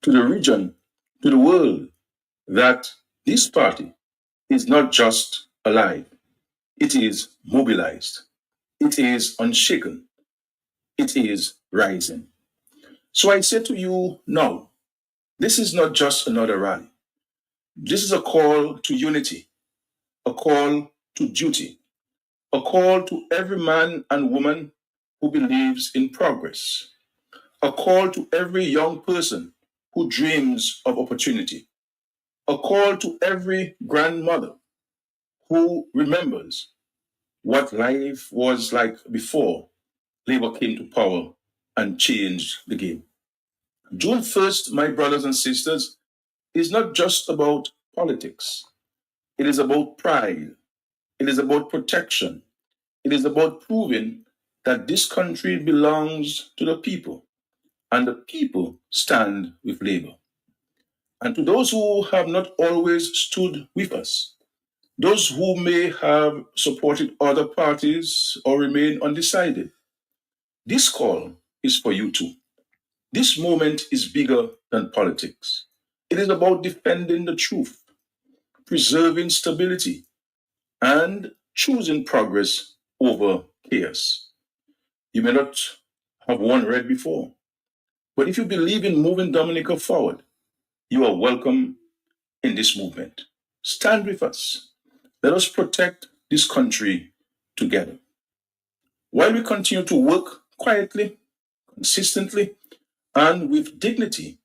to the region, to the world, that this party is not just alive, it is mobilized, it is unshaken, it is rising. So I say to you now, this is not just another rally. This is a call to unity, a call to duty, a call to every man and woman who believes in progress, a call to every young person who dreams of opportunity, a call to every grandmother who remembers what life was like before Labour came to power and changed the game. June 1st, my brothers and sisters, is not just about politics. It is about pride. It is about protection. It is about proving that this country belongs to the people and the people stand with Labour. And to those who have not always stood with us, those who may have supported other parties or remain undecided, this call is for you too. This moment is bigger than politics. It is about defending the truth, preserving stability, and choosing progress over chaos. You may not have won red before, but if you believe in moving Dominica forward, you are welcome in this movement. Stand with us. Let us protect this country together. While we continue to work quietly, consistently, and with dignity,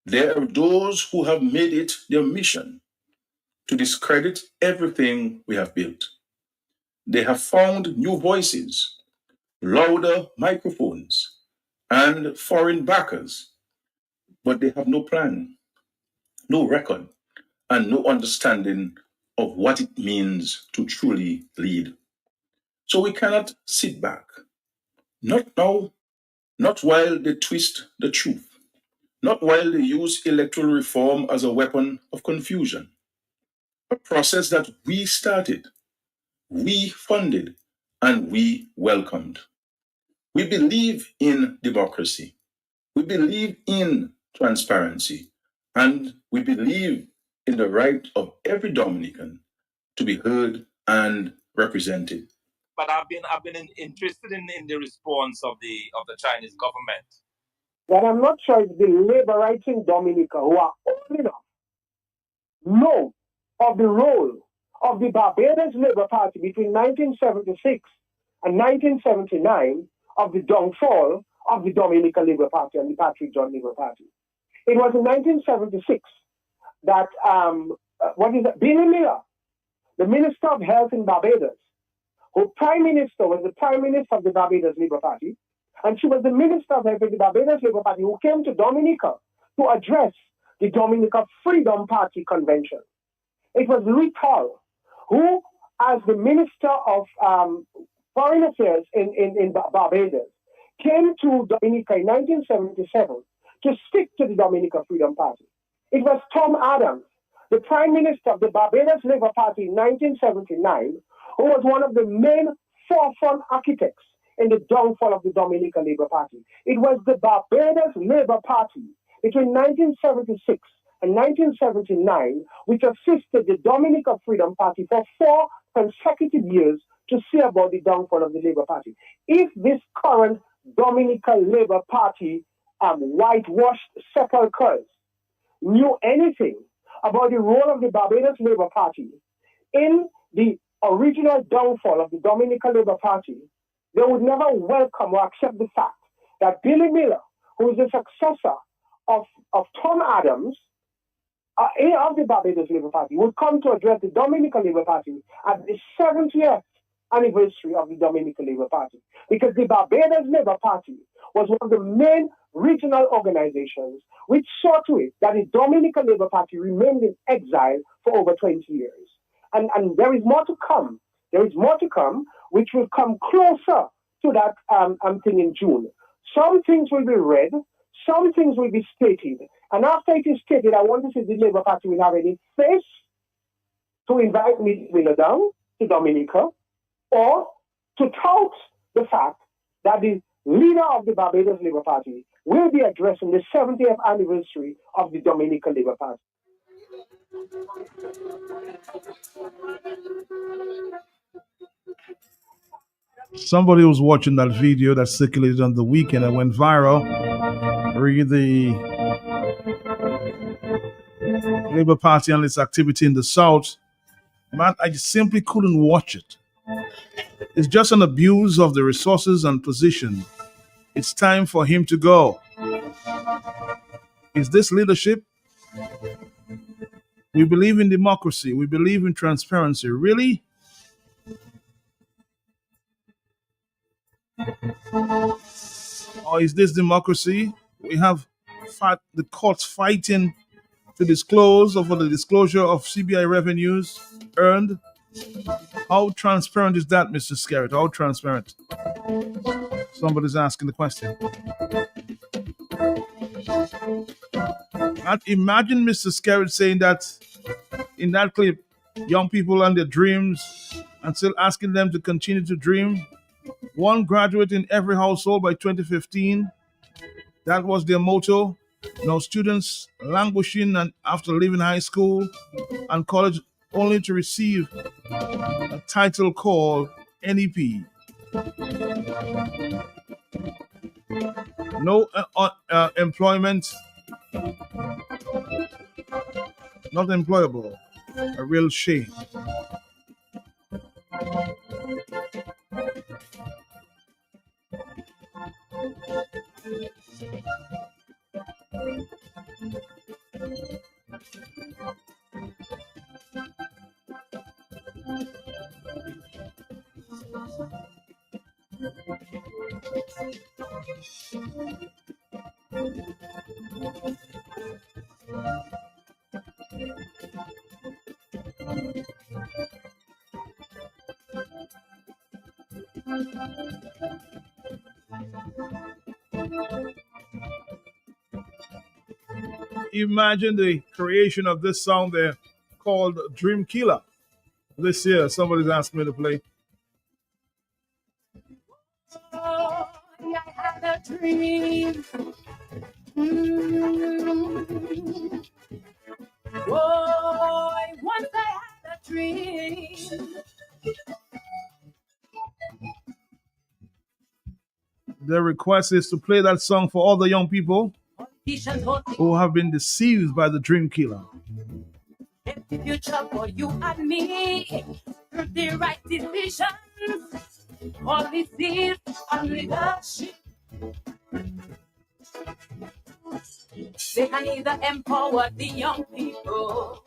there are those who have made it their mission to discredit everything we have built. They have found new voices, louder microphones, and foreign backers, but they have no plan, no record, and no understanding of what it means to truly lead. So we cannot sit back. Not now, not while they twist the truth, not while they use electoral reform as a weapon of confusion. A process that we started, we funded, and we welcomed. We believe in democracy. We believe in transparency. And we believe in the right of every Dominican to be heard and represented. But I've been interested in the response of the Chinese government. That I'm not sure it's the laborites in Dominica who are old enough know of the role of the Barbados Labour Party between 1976 and 1979 of the downfall of the Dominica Labour Party and the Patrick John Labour Party. It was in 1976 that Billy Miller, the Minister of Health in Barbados, who Prime Minister was the Prime Minister of the Barbados Labour Party, and she was the Minister of Health of the Barbados Labour Party who came to Dominica to address the Dominica Freedom Party Convention. It was Louis Toll who, as the Minister of Foreign Affairs in Barbados, came to Dominica in 1977 to stick to the Dominica Freedom Party. It was Tom Adams, the Prime Minister of the Barbados Labour Party in 1979, who was one of the main forefront architects in the downfall of the Dominica Labour Party. It was the Barbados Labour Party between 1976 and 1979 which assisted the Dominica Freedom Party for 4 consecutive years to see about the downfall of the Labour Party. If this current Dominica Labour Party whitewashed sepulchres knew anything about the role of the Barbados Labour Party in the original downfall of the Dominica Labour Party, they would never welcome or accept the fact that Billy Miller, who is the successor of Tom Adams, of the Barbados Labour Party, would come to address the Dominica Labour Party at the 70th anniversary of the Dominica Labour Party. Because the Barbados Labour Party was one of the main regional organizations which saw to it that the Dominica Labour Party remained in exile for over 20 years. And there is more to come. There is more to come, which will come closer to that thing in June. Some things will be read, some things will be stated. And after it is stated, I want to see if the Labour Party will have any face to invite me down to Dominica or to tout the fact that the leader of the Barbados Labour Party will be addressing the 70th anniversary of the Dominica Labour Party. Somebody was watching that video that circulated on the weekend and went viral. Read the Labour Party and its activity in the South. Man, I simply couldn't watch it. It's just an abuse of the resources and position. It's time for him to go. Is this leadership? We believe in democracy. We believe in transparency. Really? Or is this democracy? We have the courts fighting to disclose or for the disclosure of CBI revenues earned. How transparent is that, Mr. Skerritt? How transparent? Somebody's asking the question. And imagine Mr. Skerritt saying that in that clip, young people and their dreams, and still asking them to continue to dream. One graduate in every household by 2015. That was their motto. Now students languishing and after leaving high school and college only to receive a title called NEP. No employment, not employable. A real shame. Imagine the creation of this song there called Dream Killer. This year, somebody's asked me to play. Oh, I had a dream. Boy, once I had a dream. The request is to play that song for all the young people who have been deceived by the Dream Killer. The future for you and me, through the right decisions, policies and leadership. They can either empower the young people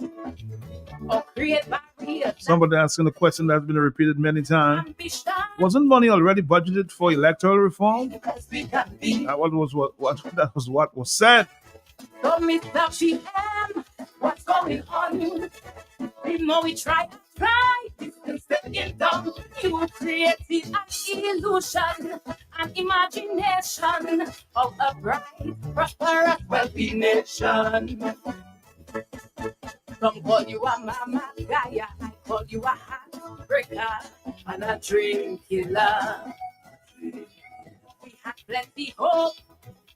or create barriers. Somebody asking a question that's been repeated many times. Wasn't money already budgeted for electoral reform? That was what was said. So Mr. PM, what's going on? The more we try, instead of down, you created an illusion, an imagination of a bright, prosperous, wealthy nation. Some call you a mama guy, I call you a heartbreaker and a dream killer. We had plenty hope,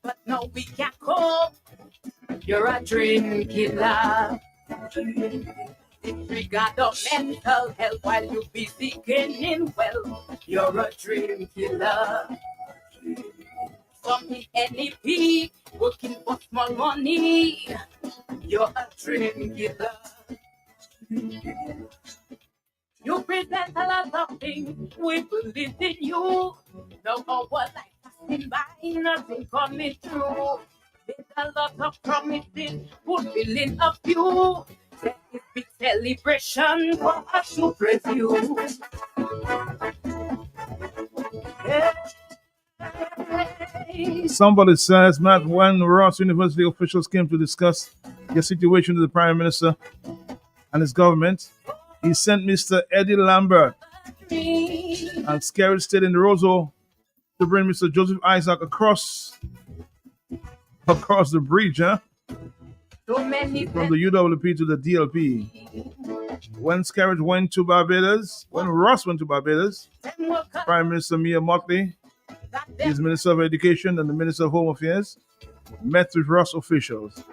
but now we can't cope. You're a dream killer. Disregard of mental health while you be seeking wealth. You're a dream killer. Some NEP working for small money. You're a dream killer. You present a lot of things. We believe in you. Now our life passing by, nothing coming through. There's a lot of promises fulfilling a few. There is big celebration for us to praise you. Somebody says, Matt, when Ross University officials came to discuss the situation with the Prime Minister and his government, he sent Mr. Eddie Lambert and Skerritt stayed in the Roseau to bring Mr. Joseph Isaac across the bridge, from the UWP to the DLP. When Skerritt went to Barbados, when Ross went to Barbados, Prime Minister Mia Mottley, his Minister of Education and the Minister of Home Affairs, met with Ross officials.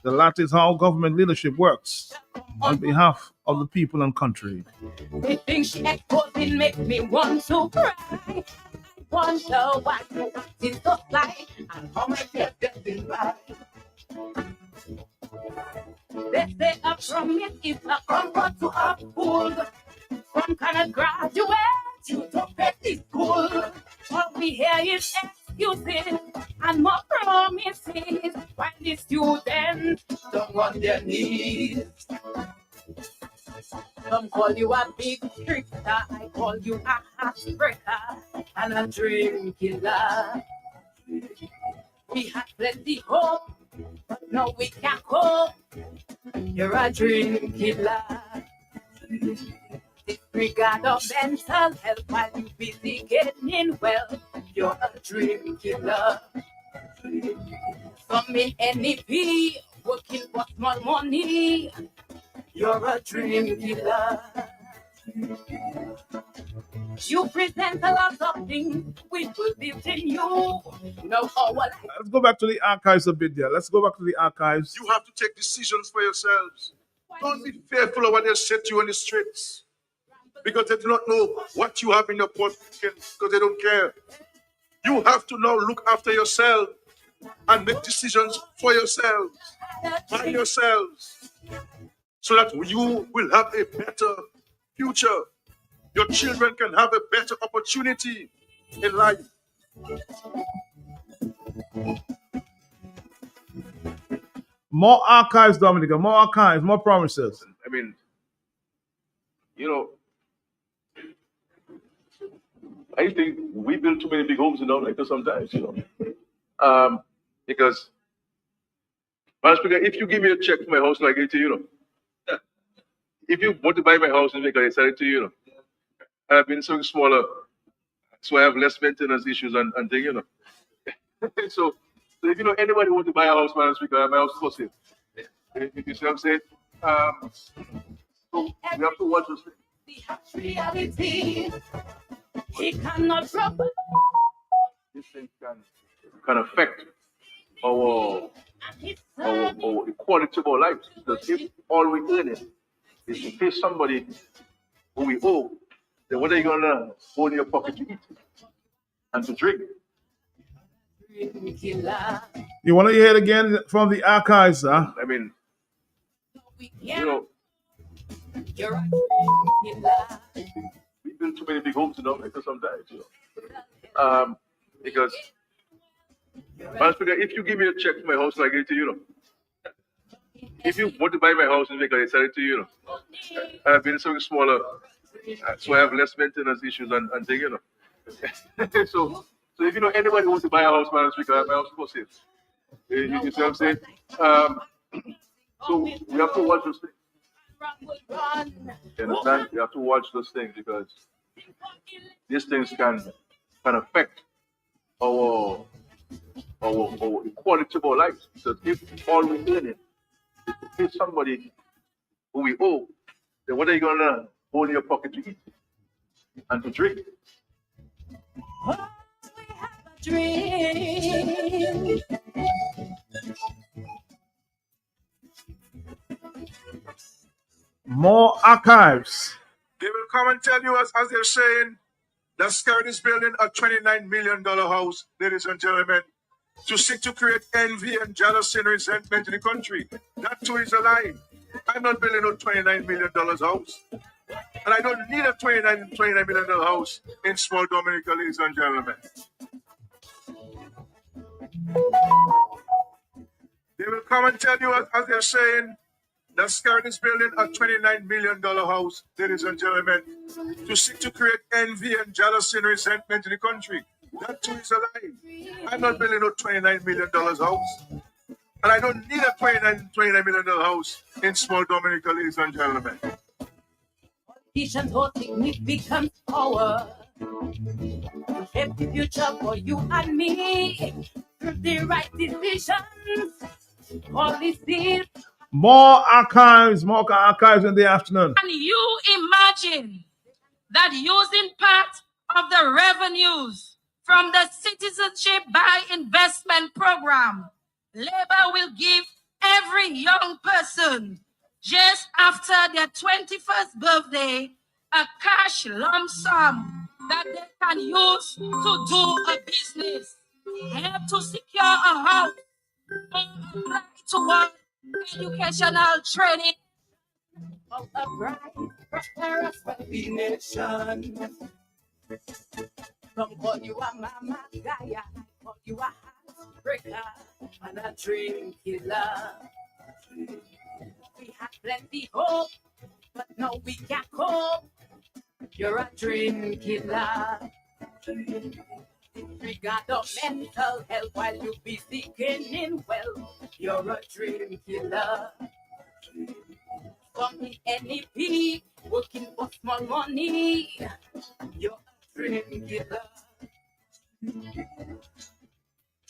The latter is how government leadership works on behalf of the people and country. The things she exposing make me want to cry. I wonder what it looks like and how my fear getting by. They say a promise is a comfort to a fool. Some kind of graduate, you don't pay the school. All we hear is excuses and more promises while the students don't on their knees. Some call you a big trickster, I call you a heartbreaker and a dream killer. We had plenty hope, but now we can't cope. You're a dream killer. Disregard of mental health while you busy getting well. You're a dream killer. Some in NEP working for small money. You're a dream killer. You present a lot of things we believe in you. No, Let's go back to the archives a bit there. Let's go back to the archives. You have to take decisions for yourselves. Don't be fearful of what they say to you on the streets. Because they do not know what you have in your pocket, because they don't care. You have to now look after yourself and make decisions for yourselves, by yourselves, so that you will have a better future. Your children can have a better opportunity in life. More archives, Dominica. More archives, more promises. I mean, you know, I think we build too many big homes in America sometimes, you know. Because, Madam Speaker, if you give me a check for my house, like I to you know, if you want to buy my house in Jamaica, I sell it to you, know. I've been so smaller, so I have less maintenance issues and things, you know. so if you know anybody want to buy a house, Madam Speaker, my house is for sale. You see what I'm saying? So we have to watch this thing. reality. He cannot trouble. This thing can affect our quality of our lives. Because if all we earn is to pay somebody who we owe, then what are you gonna hold in your pocket to eat and to drink? You want to hear it again from the archives, huh? I mean, you know, we build too many big homes in America sometimes, you know. Because, Madam Speaker, if you give me a check for my house, like I to you, know. If you want to buy my house in Jamaica, I sell it to you, know. I've been so smaller, so I have less maintenance issues and things, you know. so if you know anybody who wants to buy a house, Madam Speaker, my house is for sale. You see what I'm saying? So we have to watch those things. You understand? You have to watch those things because these things can affect our quality of our lives. So if all we earn is to pay somebody who we owe, then what are you gonna hold in your pocket to eat and to drink? Dream. More archives. They will come and tell you, as they're saying, that Scarrett is building a $29 million house, ladies and gentlemen, to seek to create envy and jealousy and resentment in the country. That too is a lie. I'm not building a $29 million house. And I don't need a $29 million house in small Dominica, ladies and gentlemen. They will come and tell you, as they're saying, that Scarrett is building a $29 million house, ladies and gentlemen, to seek to create envy and jealousy and resentment in the country. That too is a lie. I'm not building a $29 million house. And I don't need a $29 million house in small Dominica, ladies and gentlemen. Politicians hold significant power to shape the future for you and me. Through the right decisions, policies. More archives in the afternoon. Can you imagine that using part of the revenues from the Citizenship by Investment Program, Labour will give every young person just after their 21st birthday a cash lump sum that they can use to do a business, help to secure a house, or apply toward educational training. Of a bright, prosperous, wealthy nation. Some call you a mama guy, I call you a heartbreaker and a dream killer. We had plenty hope, but now we can't cope. You're a dream killer. Disregard of mental health while you be seeking in wealth. You're a dream killer. From the NEP, working for small money. You're a dream killer.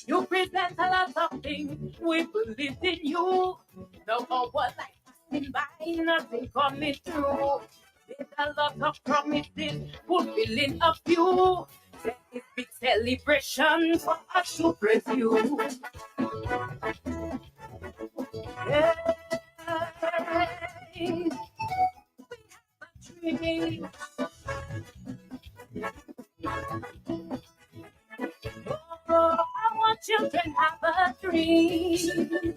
You present a lot of things, we believe in you. Though our life has been by, nothing coming through. There's a lot of promises, fulfilling a few. There is big celebration for us to praise you. Hey, we have a dream. Oh, I want children have a dream.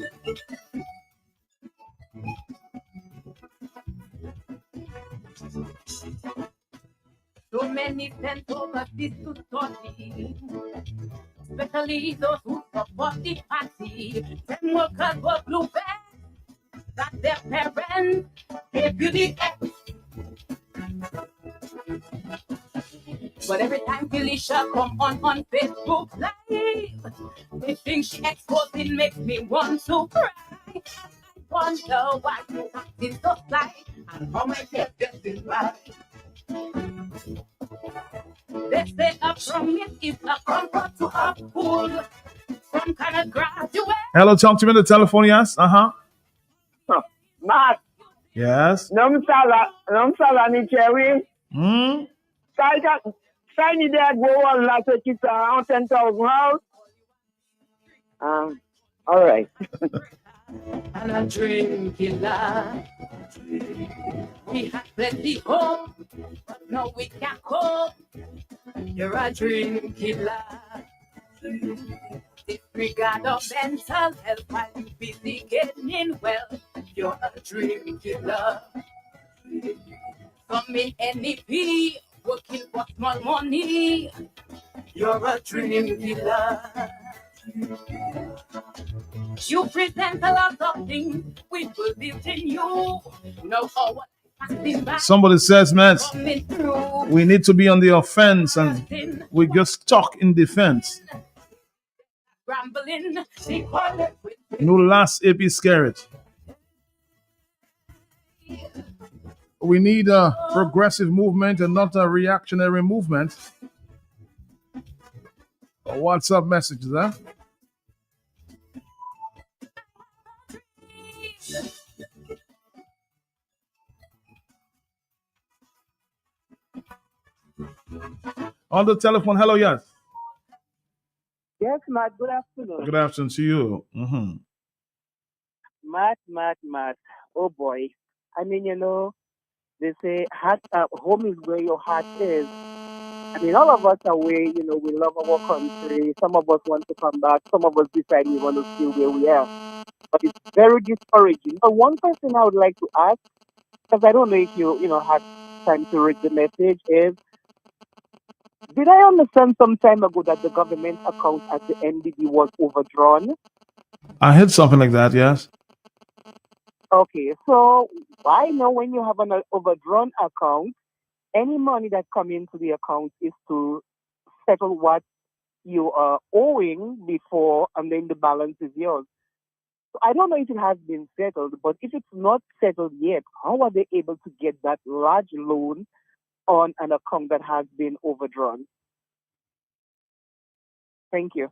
So many sent overseas to study, especially those who support the party. Them workers were blue bags that their parents gave you the X. But every time Felicia come on Facebook Live, the thing she exposing makes me want to cry. I wonder why you acting so sly and how my get getting by. They say a promise is a comfort to a fool. Some kind of graduate. Hello, talk to me on the telephone, yes? Uh-huh. Matt, Yes. nom sala ni cherry. Hmm? Sign dad go on last week on 10,000 house. All right. And a dream killer. We had plenty hope, but now we can't cope. You're a dream killer. Disregard of mental health while you busy getting well. You're a dream killer. From in NEP, working for small money. You're a dream killer. You present a lot of things, we believe in you. Know how what has been back Somebody says, man, coming through. we need to be on the offense and we just stuck in defense. Rambling, they call it with No last AP scared. We need a progressive movement and not a reactionary movement. A WhatsApp message, huh? On the telephone, hello, yes. Yes, Matt, good afternoon. Good afternoon to you. Mm-hmm. Matt. Oh boy. I mean, they say home is where your heart is. I mean, all of us are where, we love our country. Some of us want to come back. Some of us decide we want to stay where we are. But it's very discouraging. But one question I would like to ask, because I don't know if you had time to read the message, is, did I understand some time ago that the government account at the NBD was overdrawn? I heard something like that, yes. Okay, so I know when you have an overdrawn account, any money that comes into the account is to settle what you are owing before, and then the balance is yours. So I don't know if it has been settled, but if it's not settled yet, how are they able to get that large loan on an account that has been overdrawn? Thank you.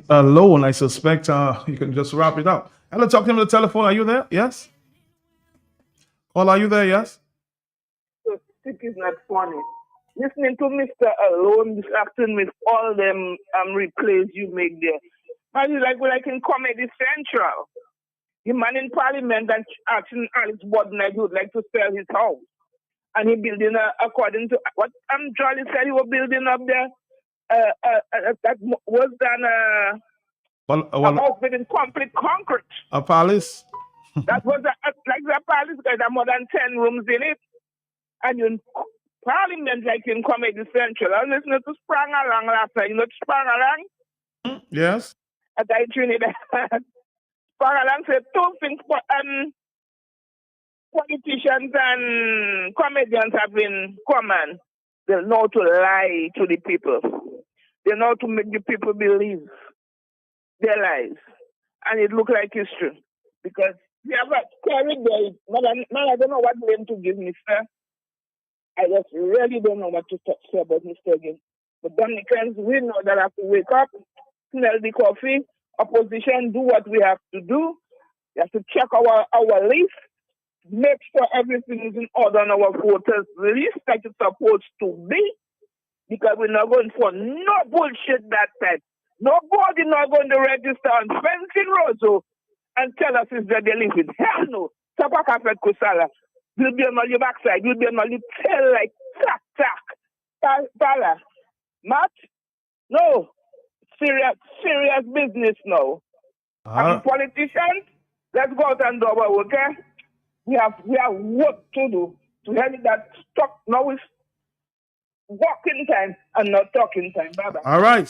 A loan, I suspect you can just wrap it up. Hello, talking on the telephone. Are you there? Yes? Paul, are you there? Yes? It is not funny. Listening to Mr. Alone this afternoon with all them replays you make there. And it's like in Comedy Central. The man in Parliament that asking Alex Borden if he would like to sell his house. And he building, according to what Charlie said, he was building up there. That was done a house built in complete concrete. A palace? That was like the palace, because there are more than 10 rooms in it. And in Parliament, like in Comedy Central, I was listening to Sprang Along last night. You know Sprang Along? Yes. At I Trinidad. Sprang Along said two things politicians and comedians have been common. They know to lie to the people. They know to make the people believe their lies. And it looks like history. Because we have a scary day. Man, I don't know what name to give Mr. I just really don't know what to say about Mr. again. But Dominicans, we know that I have to wake up, smell the coffee, opposition, do what we have to do. We have to check our list, make sure everything is in order on our voters' list like it's supposed to be. Because we're not going for no bullshit that time. Nobody not going to register on Fencing Road and tell us is that they live in. Hell no. Tapa Cafe Kusala. You'll be on your backside. You'll be on your tail like tack. Tala. Matt? No. Serious business now. And politicians, let's go out and do our work, okay? We have work to do to help that stock now is walking time and not talking time. Bye-bye. All right.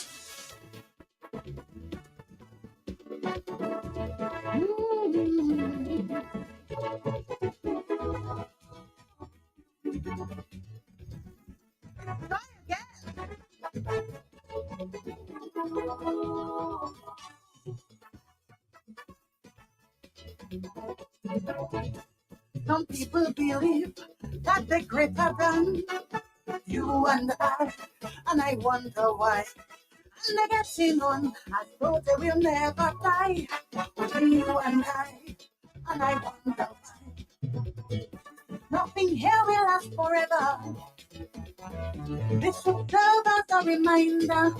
Some people believe that they're greater than you and I wonder why. And they getting on as though they will never die. Only you and I wonder why. Nothing here will last forever. This should serve as a reminder.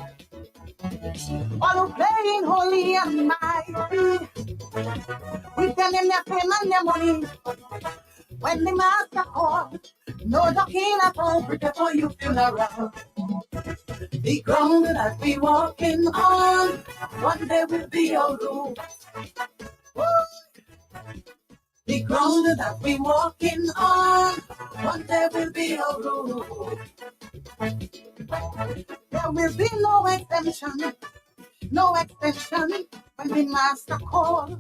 All who playing holy and mighty, we tell them their fame and their money. When the master calls, no ducking at all, prepare for your funeral. The ground that we walking on, one day will be your roof. The ground that we walking on, one day will be your roof. There will be no extension when the master call,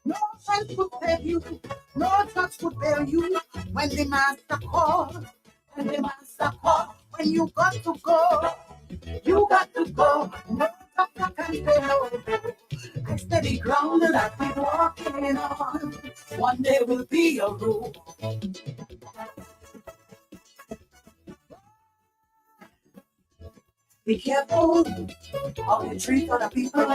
No friends would save you, no church would bail you when the master call, When you got to go, no doctor can say no. I steady ground that we walking on, one day will be your rule. Be careful how you treat other people.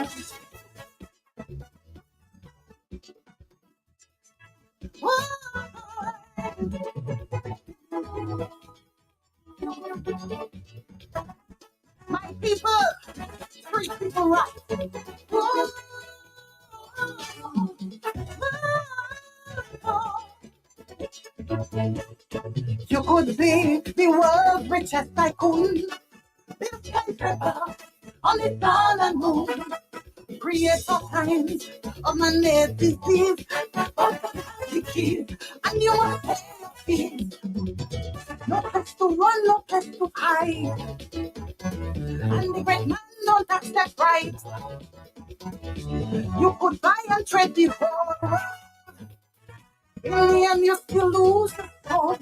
My people, treat people right. You could be the world's richest tycoon, build skyscraper on the sun and moon, create all kinds of man-made disease, and you must pay your fees. No place to run, no place to hide, and the great man don't accept right. You could buy and trade the whole world, in the end you still lose the soul.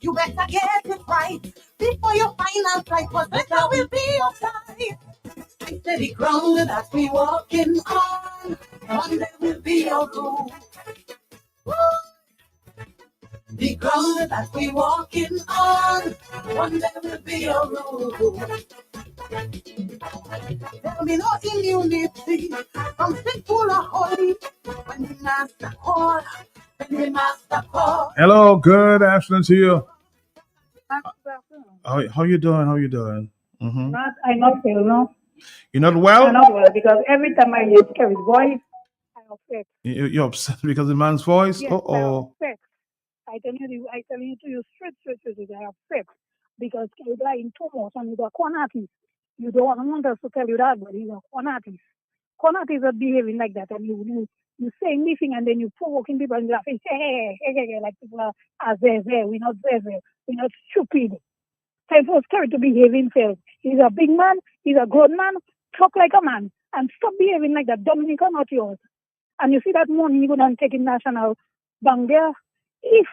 You better get it right before your final flight, was better will be your flight. I steady ground that we walking on, one day will be your rule. The ground that we walking on, one day will be your rule. There'll be no immunity from sinful or holy when the master call, Hello, good afternoon to you. How you doing? I'm okay, no? You're not I'm well? not well because every time I hear Kerry's voice, I upset. You're upset because the man's voice? Yes, I Uh-oh. upset. I tell you to you straight, I upset because Kerry lying too much and he's a con artist. You don't want us to tell you that, but he's a con artist. Con artists are behaving like that, and you saying anything and then you provoking people and laughing, hey, like people are there. We're not there. We're not stupid. Time for Kerry to behave himself. He's a big man. He's a grown man. Talk like a man. And stop behaving like that. Dominica, not yours. And you see that money you go and take in National Bank there. If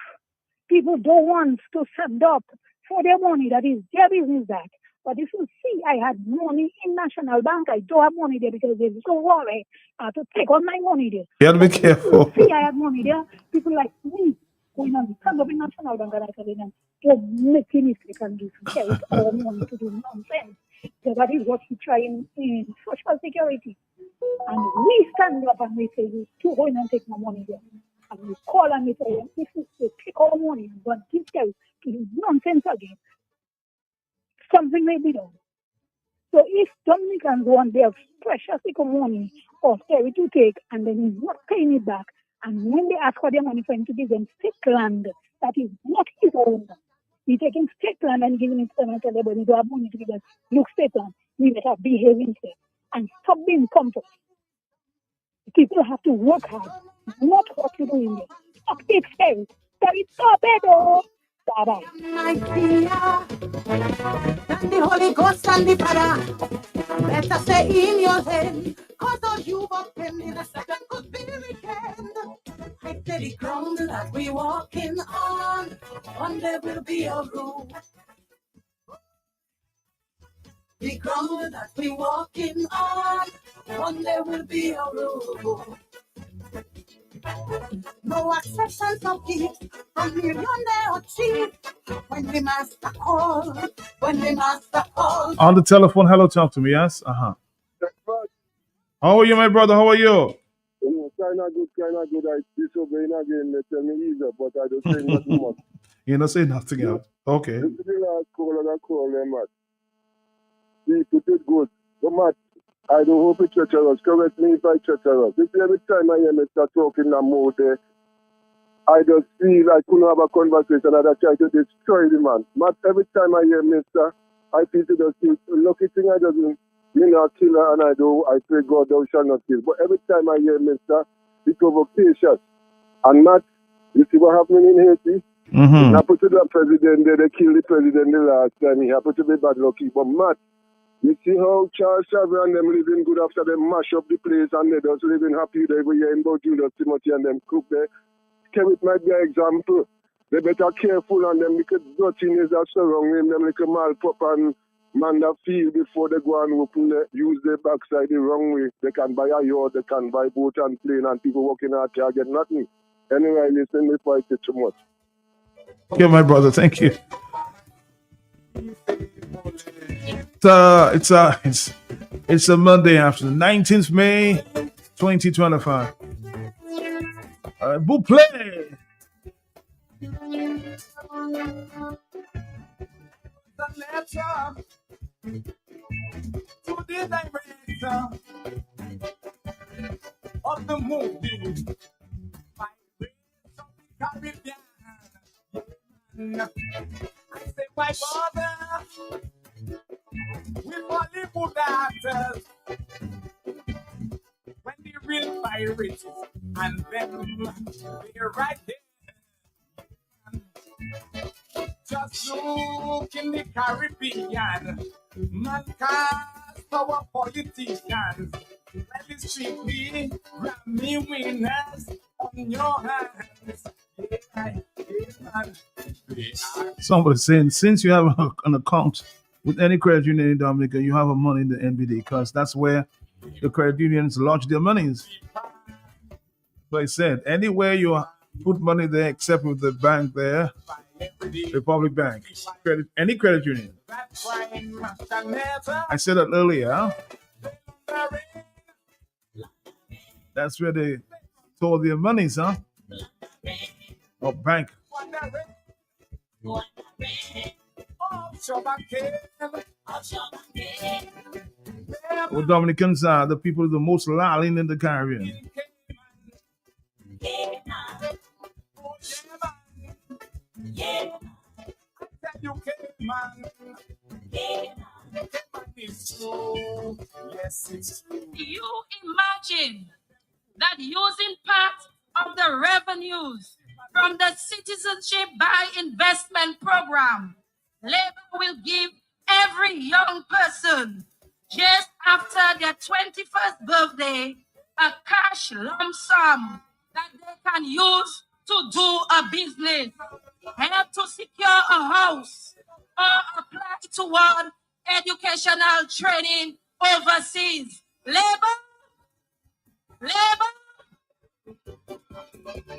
people don't want to stand up for their money, that is their business that. But if you see, I had money in National Bank. I don't have money there because there's no worry to take on my money there. You have to be careful. See, I had money there. People like me going on stand up in National Bank and I tell them, don't make any mistake and give Kerry all money to do nonsense. So that is what he trying in social security. And we stand up and we say, you two going and take my money there. And we call and we tell them, if you take our money and go and give Kerry to do nonsense again, something may be done. So if Dominicans want their precious little money of Kerry to take and then he's not paying it back, and when they ask for their money for him to give them state land that is not his own, he's taking state land and giving it to them and tell them, but he don't have money to give them, look, state land, we better behave himself and stop being pompous. People have to work hard, not what you're doing there. Stop it, Kerry. Kerry, stop it, oh. Bye-bye. And the Holy Ghost and the Father, better say in your head, cause all you walk in a second could be weekend. I say the ground that we walking on, one day will be a road. The ground that we walking on, one day will be a road. No acceptance of gifts from millionaire or chief. When the master calls, On the telephone, hello, talk to me, yes? Uh-huh. How are you, my brother? How are you? Kind of good. I disobeying again. They tell me easier, but I don't say nothing much. You don't say nothing else. Okay. This is the last call and I call them, Matt. See, put it good. But Matt, I don't hope it's treacherous. Correct me if I treacherous. You see, every time I hear Mr. talking in that mode there, I just feel I couldn't have a conversation and I try to destroy the man. Matt, every time I hear Mr., I feel to just think, lucky thing I doesn't, kill her and I pray God thou shall not kill. But every time I hear Mr., it's provocation. And Matt, you see what happening in Haiti? Mm-hmm. I put to the president there, they killed the president the last time. He happened to be bad lucky. But Matt, you see how Charles Xavier and them living good after them mash up the place and they just living happy every year in about Julius Timothy and them cook there. Kerry might be an example. They better careful on them little dirtiness that surround them, them little malprop and man that feel before they go and open use their backside the wrong way. They can buy a yacht, they can buy boat and plane and people working out there get nothing. Anyway, listen before I say too much. Okay, my brother, thank you. It's a Monday after the 19th May 2025. Book play. To the director of the movie, my ways of the Caribbean. I say, my brother, with Hollywood actors, when the real pirates and them, they're right there. Just look in the Caribbean, man cast our politicians. Let me strictly Grammy winners on your hands. Somebody saying, since you have an account with any credit union in Dominica, you have a money in the NBD because that's where the credit unions lodge their monies. So I said, anywhere you put money there except with the bank there, Republic Bank, any credit union. I said that earlier. That's where they store their monies, huh? Or bank. Well, Dominicans are the people the most lolling in the Caribbean. Yeah. You man. It's true. Yes, it's true. You imagine that using part of the revenues from the Citizenship by Investment Program, Labour will give every young person just after their 21st birthday a cash lump sum that they can use to do a business, help to secure a house, or apply toward educational training overseas. Labour?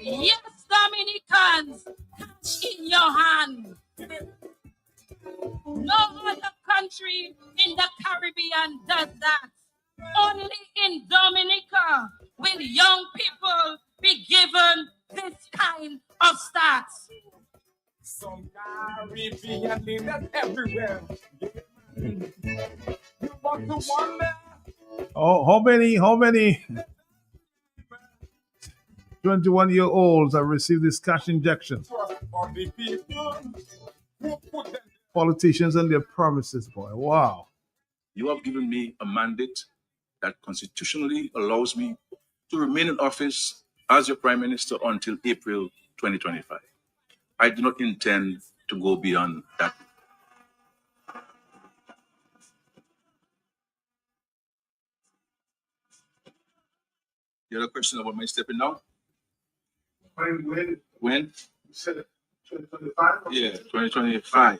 Yes, Dominicans, cash in your hand. No other country in the Caribbean does that. Only in Dominica will young people be given this kind of start. Some Caribbean leaders everywhere. You want to wonder? Oh, how many 21-year-olds have received this cash injection? Politicians and their promises, boy. Wow. You have given me a mandate that constitutionally allows me to remain in office as your Prime Minister until April 2025. I do not intend to go beyond that. The other question about my stepping down? When? You said it. 2025? Yeah, 2025.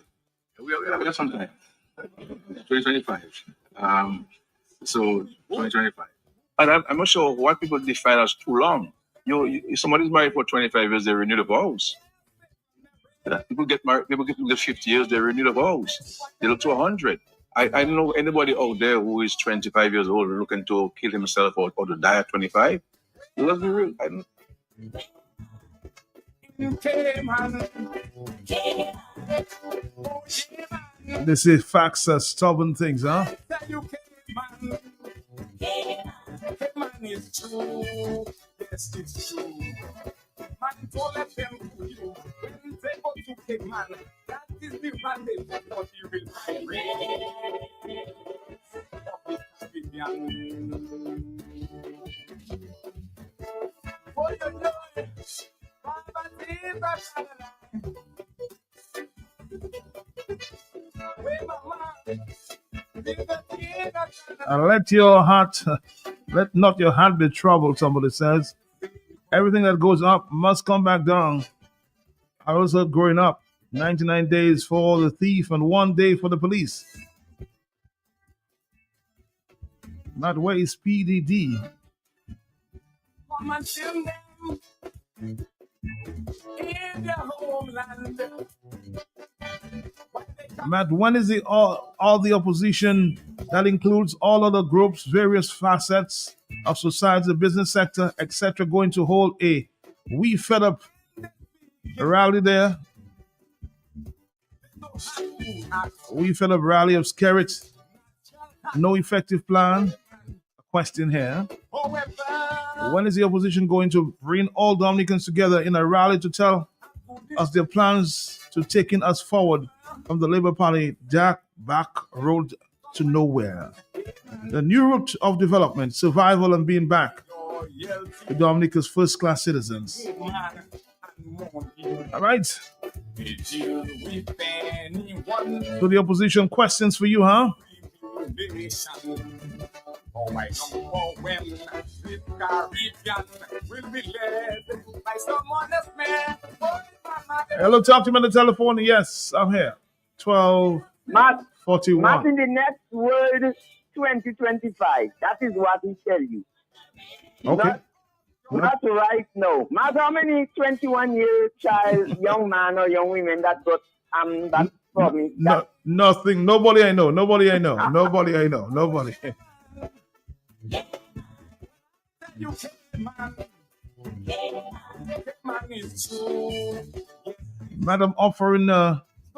We have some time. 2025. So 2025. And I'm not sure why people define as too long. If somebody's married for 25 years, they renew the vows. People get married, people get 50 years, they renew the vows. They look to 100. I don't know anybody out there who is 25 years old looking to kill himself or to die at 25. Let's be real. They say facts are stubborn things, huh? Man is true. Yes, it's true. Man, don't let them fool you. When they go to take man, that is the mandate of what you will find. For your joy, Baba And let not your heart be troubled, somebody says. Everything that goes up must come back down. I was growing up, 99 days for the thief and 1 day for the police. That way is PDD. In their homeland. Matt, when is all the opposition that includes all other groups, various facets of society, the business sector, etc., going to hold a We Fed Up rally there? We Fed Up rally of Skerrit. No effective plan. A question here. When is the opposition going to bring all Dominicans together in a rally to tell us their plans to taking us forward from the Labour Party back road to nowhere? The new route of development, survival, and being back to Dominica's first-class citizens. All right. So the opposition questions for you, huh? Oh my God, when this Caribbean will be led by some honest man. Hello, talk to me on the telephone. Yes, I'm here. 12:41. Matt in the next word 2025. That is what he tell you. Okay. Not right now. Matt, how many 21-year child, young man or young women that got that promise? Nothing. Nobody I know. Nobody. Madam offering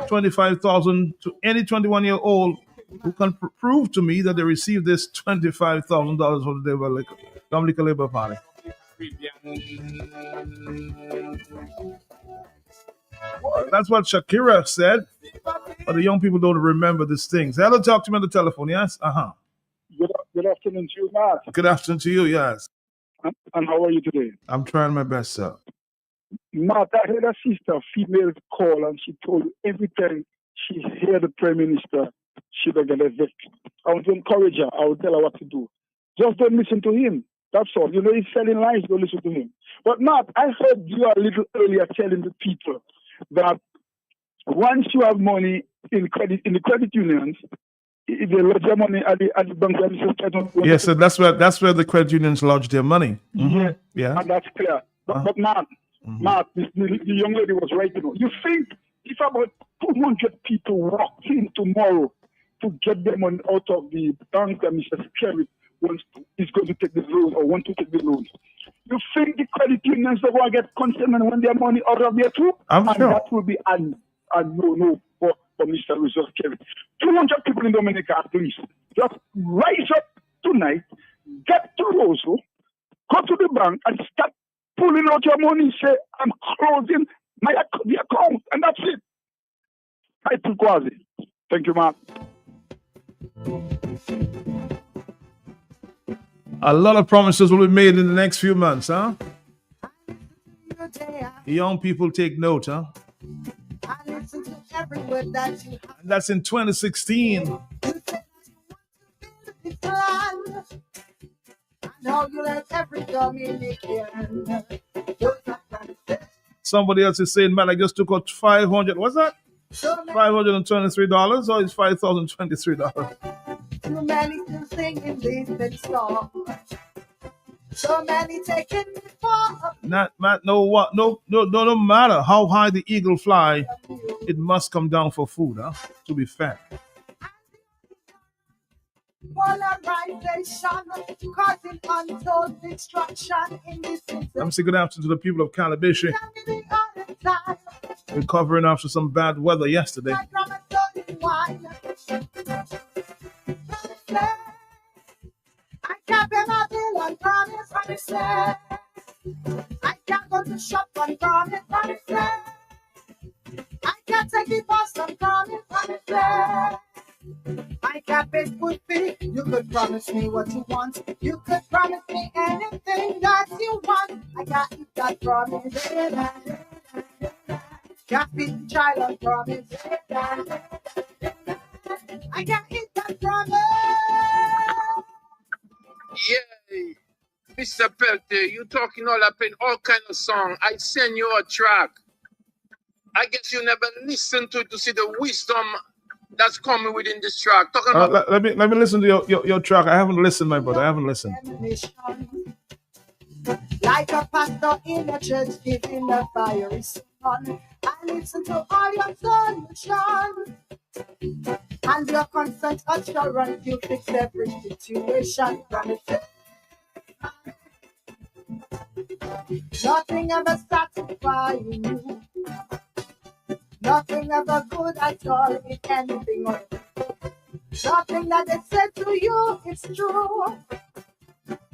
25,000 to any 21-year-old who can prove to me that they received this $25,000 from the Dominican Labour Party. Well, that's what Shakira said, but the young people don't remember these things. Hello, talk to me on the telephone, yes? Good afternoon to you, Matt. Good afternoon to you, yes. And how are you today? I'm trying my best, sir. Matt, I heard a sister, female, call, and she told every time she heard the Prime Minister, she will get evicted. I want to encourage her. I will tell her what to do. Just don't listen to him. That's all. You know, he's selling lies. Don't listen to him. But Matt, I heard you a little earlier telling the people that once you have money in the credit unions, if they lodge your money at the bank, Yes, so that's where the credit unions lodge their money. Yeah, Yeah. and that's clear. But Matt, the young lady was right. You know, you think if about 200 people walked in tomorrow to get their money out of the bank that Mr. Kerry is going to take the loan or want to take the loan, you think the credit unions are going to get concerned and want their money out of there too? I'm and sure. That will be a no for Mr. Resource Kerry. 200 people in Dominica at least. Just rise up tonight, get to Roseau, go to the bank and start pulling out your money. Say, I'm closing the account, and that's it. Hi, Quasi. Thank you, Mark. A lot of promises will be made in the next few months, huh? Young people take note, huh? I listen to every word that you have. And that's in 2016. Now you let every Dominican. Somebody else is saying, man, I just took out 500. What's that? $523 or it's $5,023? Too many to sing in this song. So many taken before. No matter how high the eagle fly, it must come down for food, huh? To be fair. Polarization causing untold destruction in this system. Let me say good afternoon to the people of Calabash. Recovering after some bad weather yesterday. I can't pay my bill on promise, what it said. I can't go to shop on promise, what it said. I can't take the bus on promise, what it said. I can't pay school fee. You could promise me what you want. You could promise me anything that you want. I can't eat that promise. Can't feed the child on promise. I can't eat that promise. Yeah, Mr. Pelte, you talking all up in all kind of song. I send you a track. I guess you never listen to it to see the wisdom that's coming within this track. Talking about Let me listen to your track. I haven't listened, my brother. I haven't listened. Like a pastor in a church giving a fiery sun. I listen to all your solutions and your constant assurance. You fix every situation. Nothing ever satisfies you. Nothing ever good at all, if anything. Nothing that they said to you is true.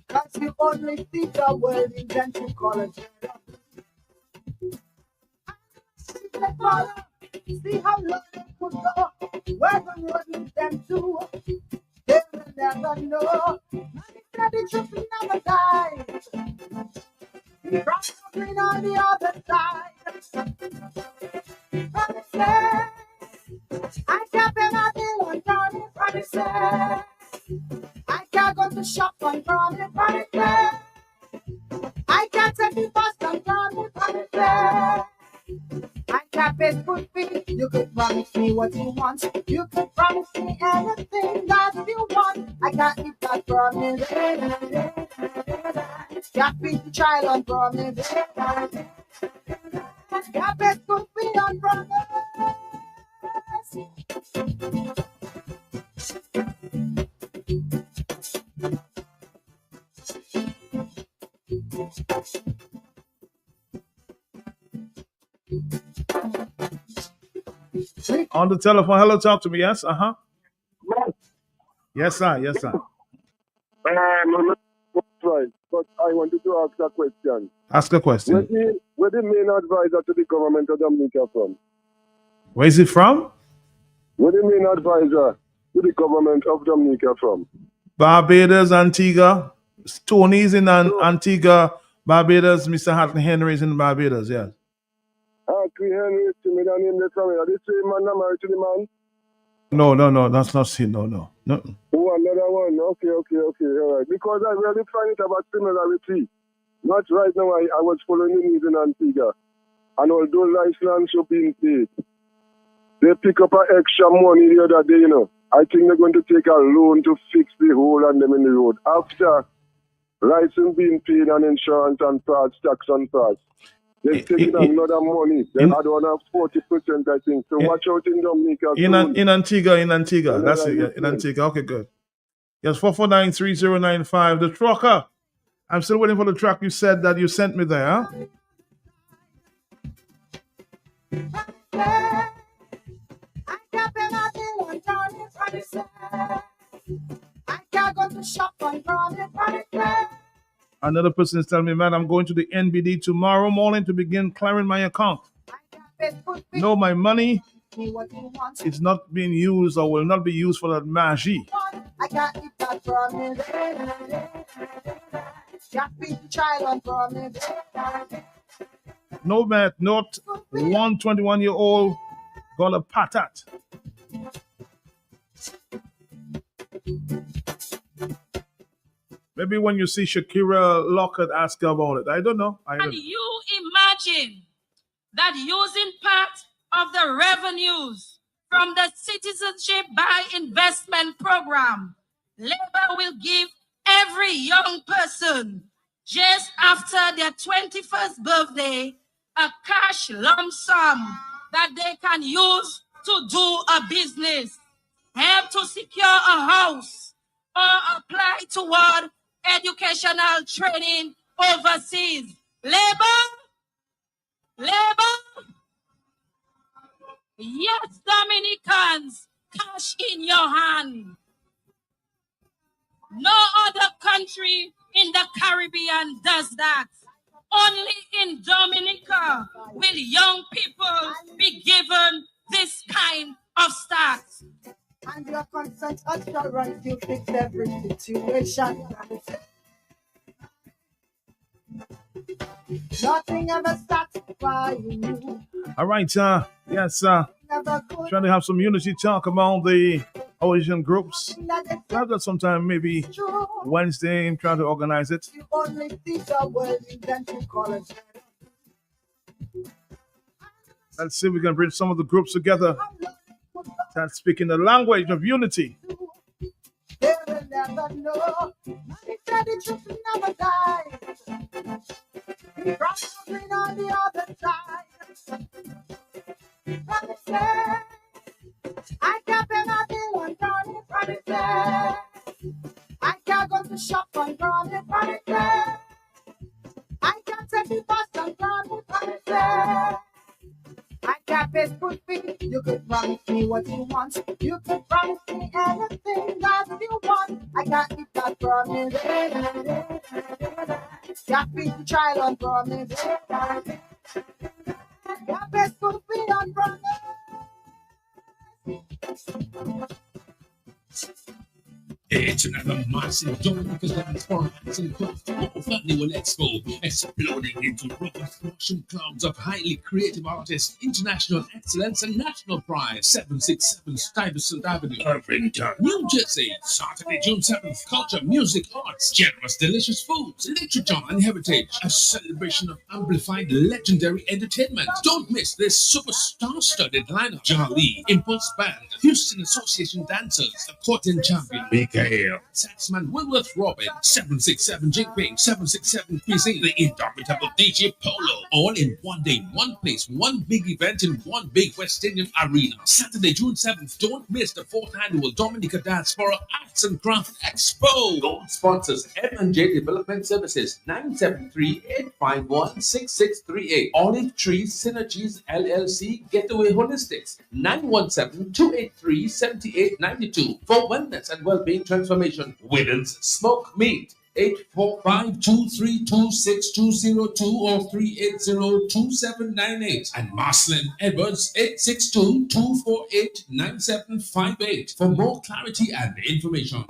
Cause you only see the world in gentle colors. See how low they could go. Where the road leads them to. They will never know. Money said the truth will never die. The grass will green on the other side. Promises. I can't pay my bill on promise. Promises. I can't go to shop on promise. Promises. I can't take the bus on promise. Promises. I can't pay school fee. You could promise me what you want. You could promise me anything that you want. I can't eat that promise. Can't feed the child on promise. Can't pay school fee on promise. On the telephone. Hello, talk to me. Yes. Yes, sir. Yes, sir. Right, but I wanted to ask a question. Ask a question. Where the main advisor to the government of Dominica from? Where is it from? Where the main advisor to the government of Dominica from? Barbados, Antigua. Tony's in Antigua, Barbados. Mr. Hatton Henry is in Barbados, yes. Queen Henry, to me, the name that's from here. This same man not married to the man? No, that's not it. No. Oh, another one. Okay, all right. Because I really find it about similarity. Not right now, I was following the news in Antigua. And although license are being paid, they pick up an extra money the other day, I think they're going to take a loan to fix the hole on them in the road. After license being paid and insurance and parts, tax and parts, they're taking another money. They add on a 40%, I think. So watch out in Dominica. In Antigua. That's it. Yeah, in Antigua. Okay, good. Yes, 449-3095. The trucker. I'm still waiting for the track you said that you sent me there, huh? Another person is telling me, man, I'm going to the NBD tomorrow morning to begin clearing my account. No, my money is not being used or will not be used for that magie. I got it that from me. Got big child from me. No, man, not 121-year-old gonna patat. Maybe when you see Shakira Lockett, ask her about it. I don't know. And you imagine that using part of the revenues from the Citizenship by Investment Program, Labour will give every young person just after their 21st birthday a cash lump sum that they can use to do a business, help to secure a house, or apply toward educational training overseas. Labour? Yes, Dominicans, cash in your hand. No other country in the Caribbean does that. Only in Dominica will young people be given this kind of start. And your consent assurance, you fix every situation. Nothing ever satisfies you. All right, yes, trying to have some unity talk among the Asian groups. I've got some time, maybe Wednesday, I'm trying to organize it. You only see the world in dental college. Let's see if we can bring some of the groups together and speaking the language of unity. They will never know. He said the truth will never die. He promised something on the other side. But he said, I can't pay my bill on Tony. But he said, I can't go to shop on Tony. But he said, I can't take the bus on Tony. But he said, I can't pay school fee. You could promise me what you want. You could promise me anything that you want. I can't eat that promise. Got big child on promise. Got pay school fee on promise. It's another massive Dominica's dance for and craft Festival Expo, exploding into robust clouds of highly creative artists, international excellence and national pride. 767 Stuyvesant Avenue, Irvington, New Jersey. Saturday, June 7th. Culture, music, arts, generous, delicious foods, literature and heritage. A celebration of amplified legendary entertainment. Don't miss this super star-studded lineup. Jolly, Impulse Band, Houston Association Dancers, the Court and Champion, Big Mikael, Saxman Wilworth Robin, 767 Jinping, 767 Cuisine, the indomitable DJ Polo, all in one day, one place, one big event in one big West Indian arena. Saturday, June 7th, don't miss the 4th annual Dominica Diaspora Arts and Craft Expo. Gold sponsors M&J Development Services, 973-851-6638. Olive Tree Synergies LLC, Getaway Holistics, 917-283-7892. For wellness and well-being transformation, Widdens Smoke Meat, 845-232-6202 or 380-2798. And Marcelin Edwards, 862-248-9758. For more clarity and information.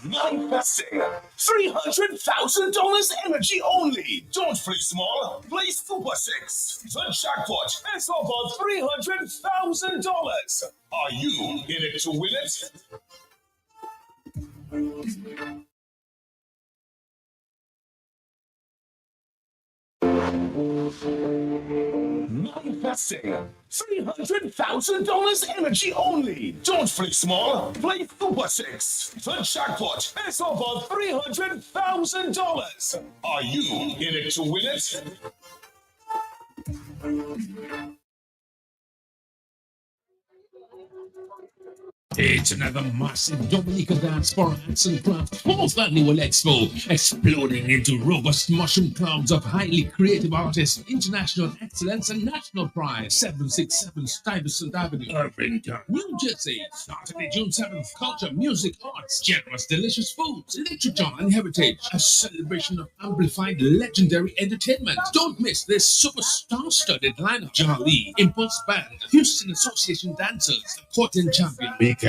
Manifesting $300,000 energy only. Don't play small, play Super 6. The jackpot is over $300,000. Are you in it to win it? Manifesting $300,000 energy only. Don't play small, play Super 6. The jackpot is over $300,000. Are you in it to win it? It's another massive Dominica Diaspora Arts and Craft 4th Annual Expo, exploding into robust mushroom clouds of highly creative artists, international excellence and national pride. 767 Stuyvesant Avenue, Irvington, New Jersey. Saturday, June 7th, culture, music, arts, generous, delicious foods, literature and heritage. A celebration of amplified legendary entertainment. Don't miss this super star-studded lineup. Jolly, Impulse Band, Houston Association Dancers, the Courtin Champion, Mikael,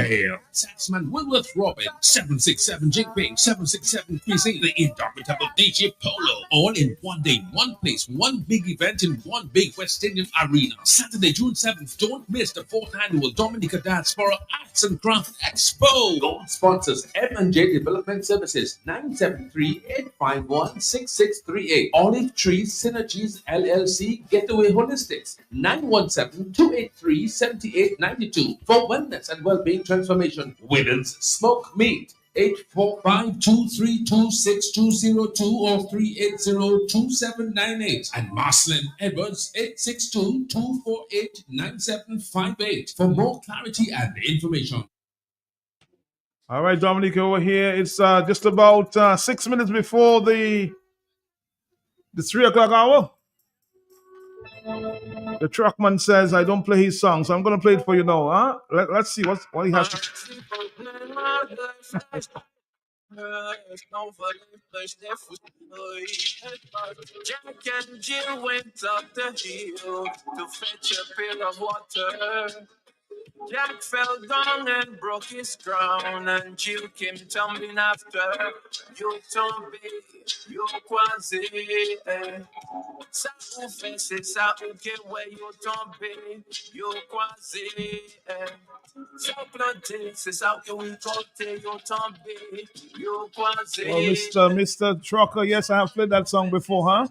Saxman Wilworth Robin, 767 Jinping, 767 Cuisine, the indomitable DJ Polo, all in one day, one place, one big event in one big West Indian arena. Saturday, June 7th, don't miss the 4th annual Dominica Diaspora Arts and Craft Expo. Gold sponsors M&J Development Services, 973-851-6638. Olive Tree Synergies LLC, Getaway Holistics, 917-283-7892. For wellness and well-being transformation, Widdens Smoke Meat, 845-232-6202 or 380-2798. And Marcelin Edwards, 862-248-9758. For more clarity and information. All right, Dominic, over here. It's just about 6 minutes before the 3 o'clock hour. The truckman says I don't play his song, so I'm going to play it for you now. Huh? Let's see what he has to Jack and Jill went up the hill to fetch a pail of water. Jack fell down and broke his crown, and Jill came tumbling after. You tombe, you quasi. Sa ou fese, sa ou ke where you tombe, you quasi. Sa plante, c'est ça que we côté, you tombe, you quasi. Oh, Mr. Trucker, yes, I have played that song before, huh?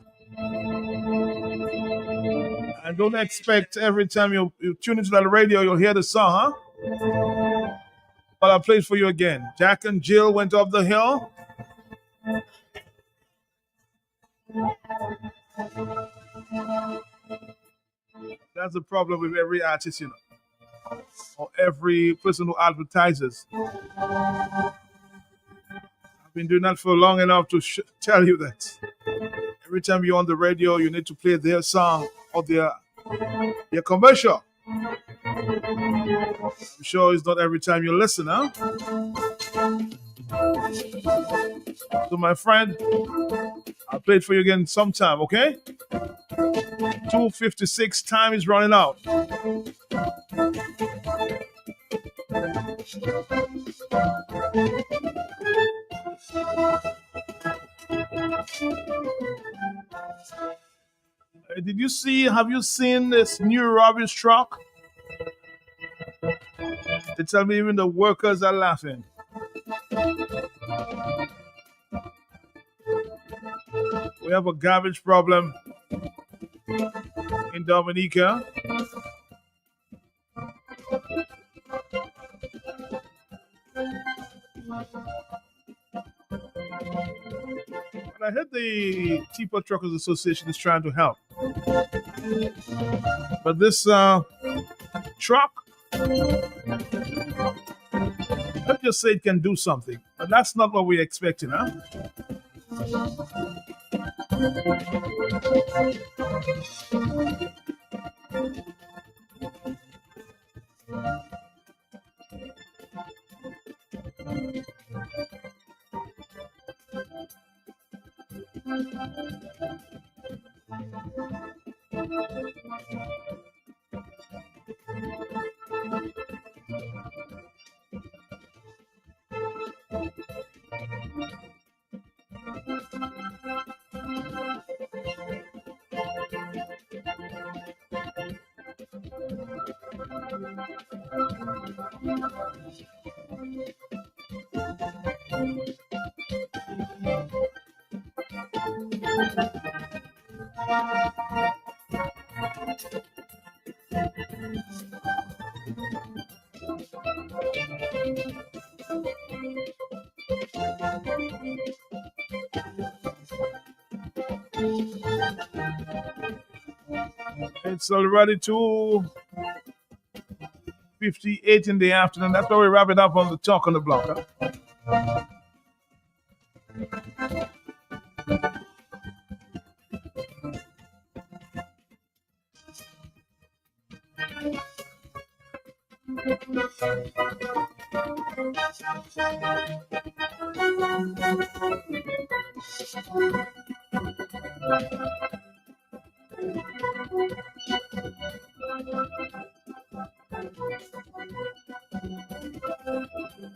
And don't expect every time you tune into the radio, you'll hear the song, huh? But I'll play it for you again. Jack and Jill went up the hill. That's the problem with every artist, you know, or every person who advertises. I've been doing that for long enough to tell you that every time you're on the radio, you need to play their song or their commercial. I'm sure it's not every time you listen, huh? So, my friend, I'll play it for you again sometime, okay? 2:56, time is running out. Have you seen this new rubbish truck? They tell me even the workers are laughing. We have a garbage problem in Dominica. I heard the Teapot Truckers Association is trying to help. But this truck, let's just say it can do something. But that's not what we're expecting, huh? It's already 2:58 in the afternoon. That's why we wrap it up on the Talk on the Block, huh?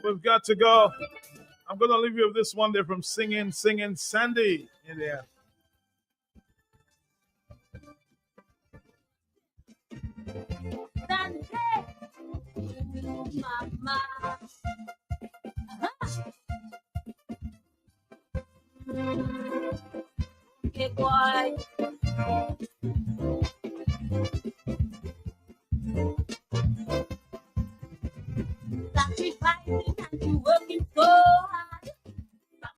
We've got to go. I'm going to leave you with this one there from Singing Sandy in there. Mama. Hey, boy.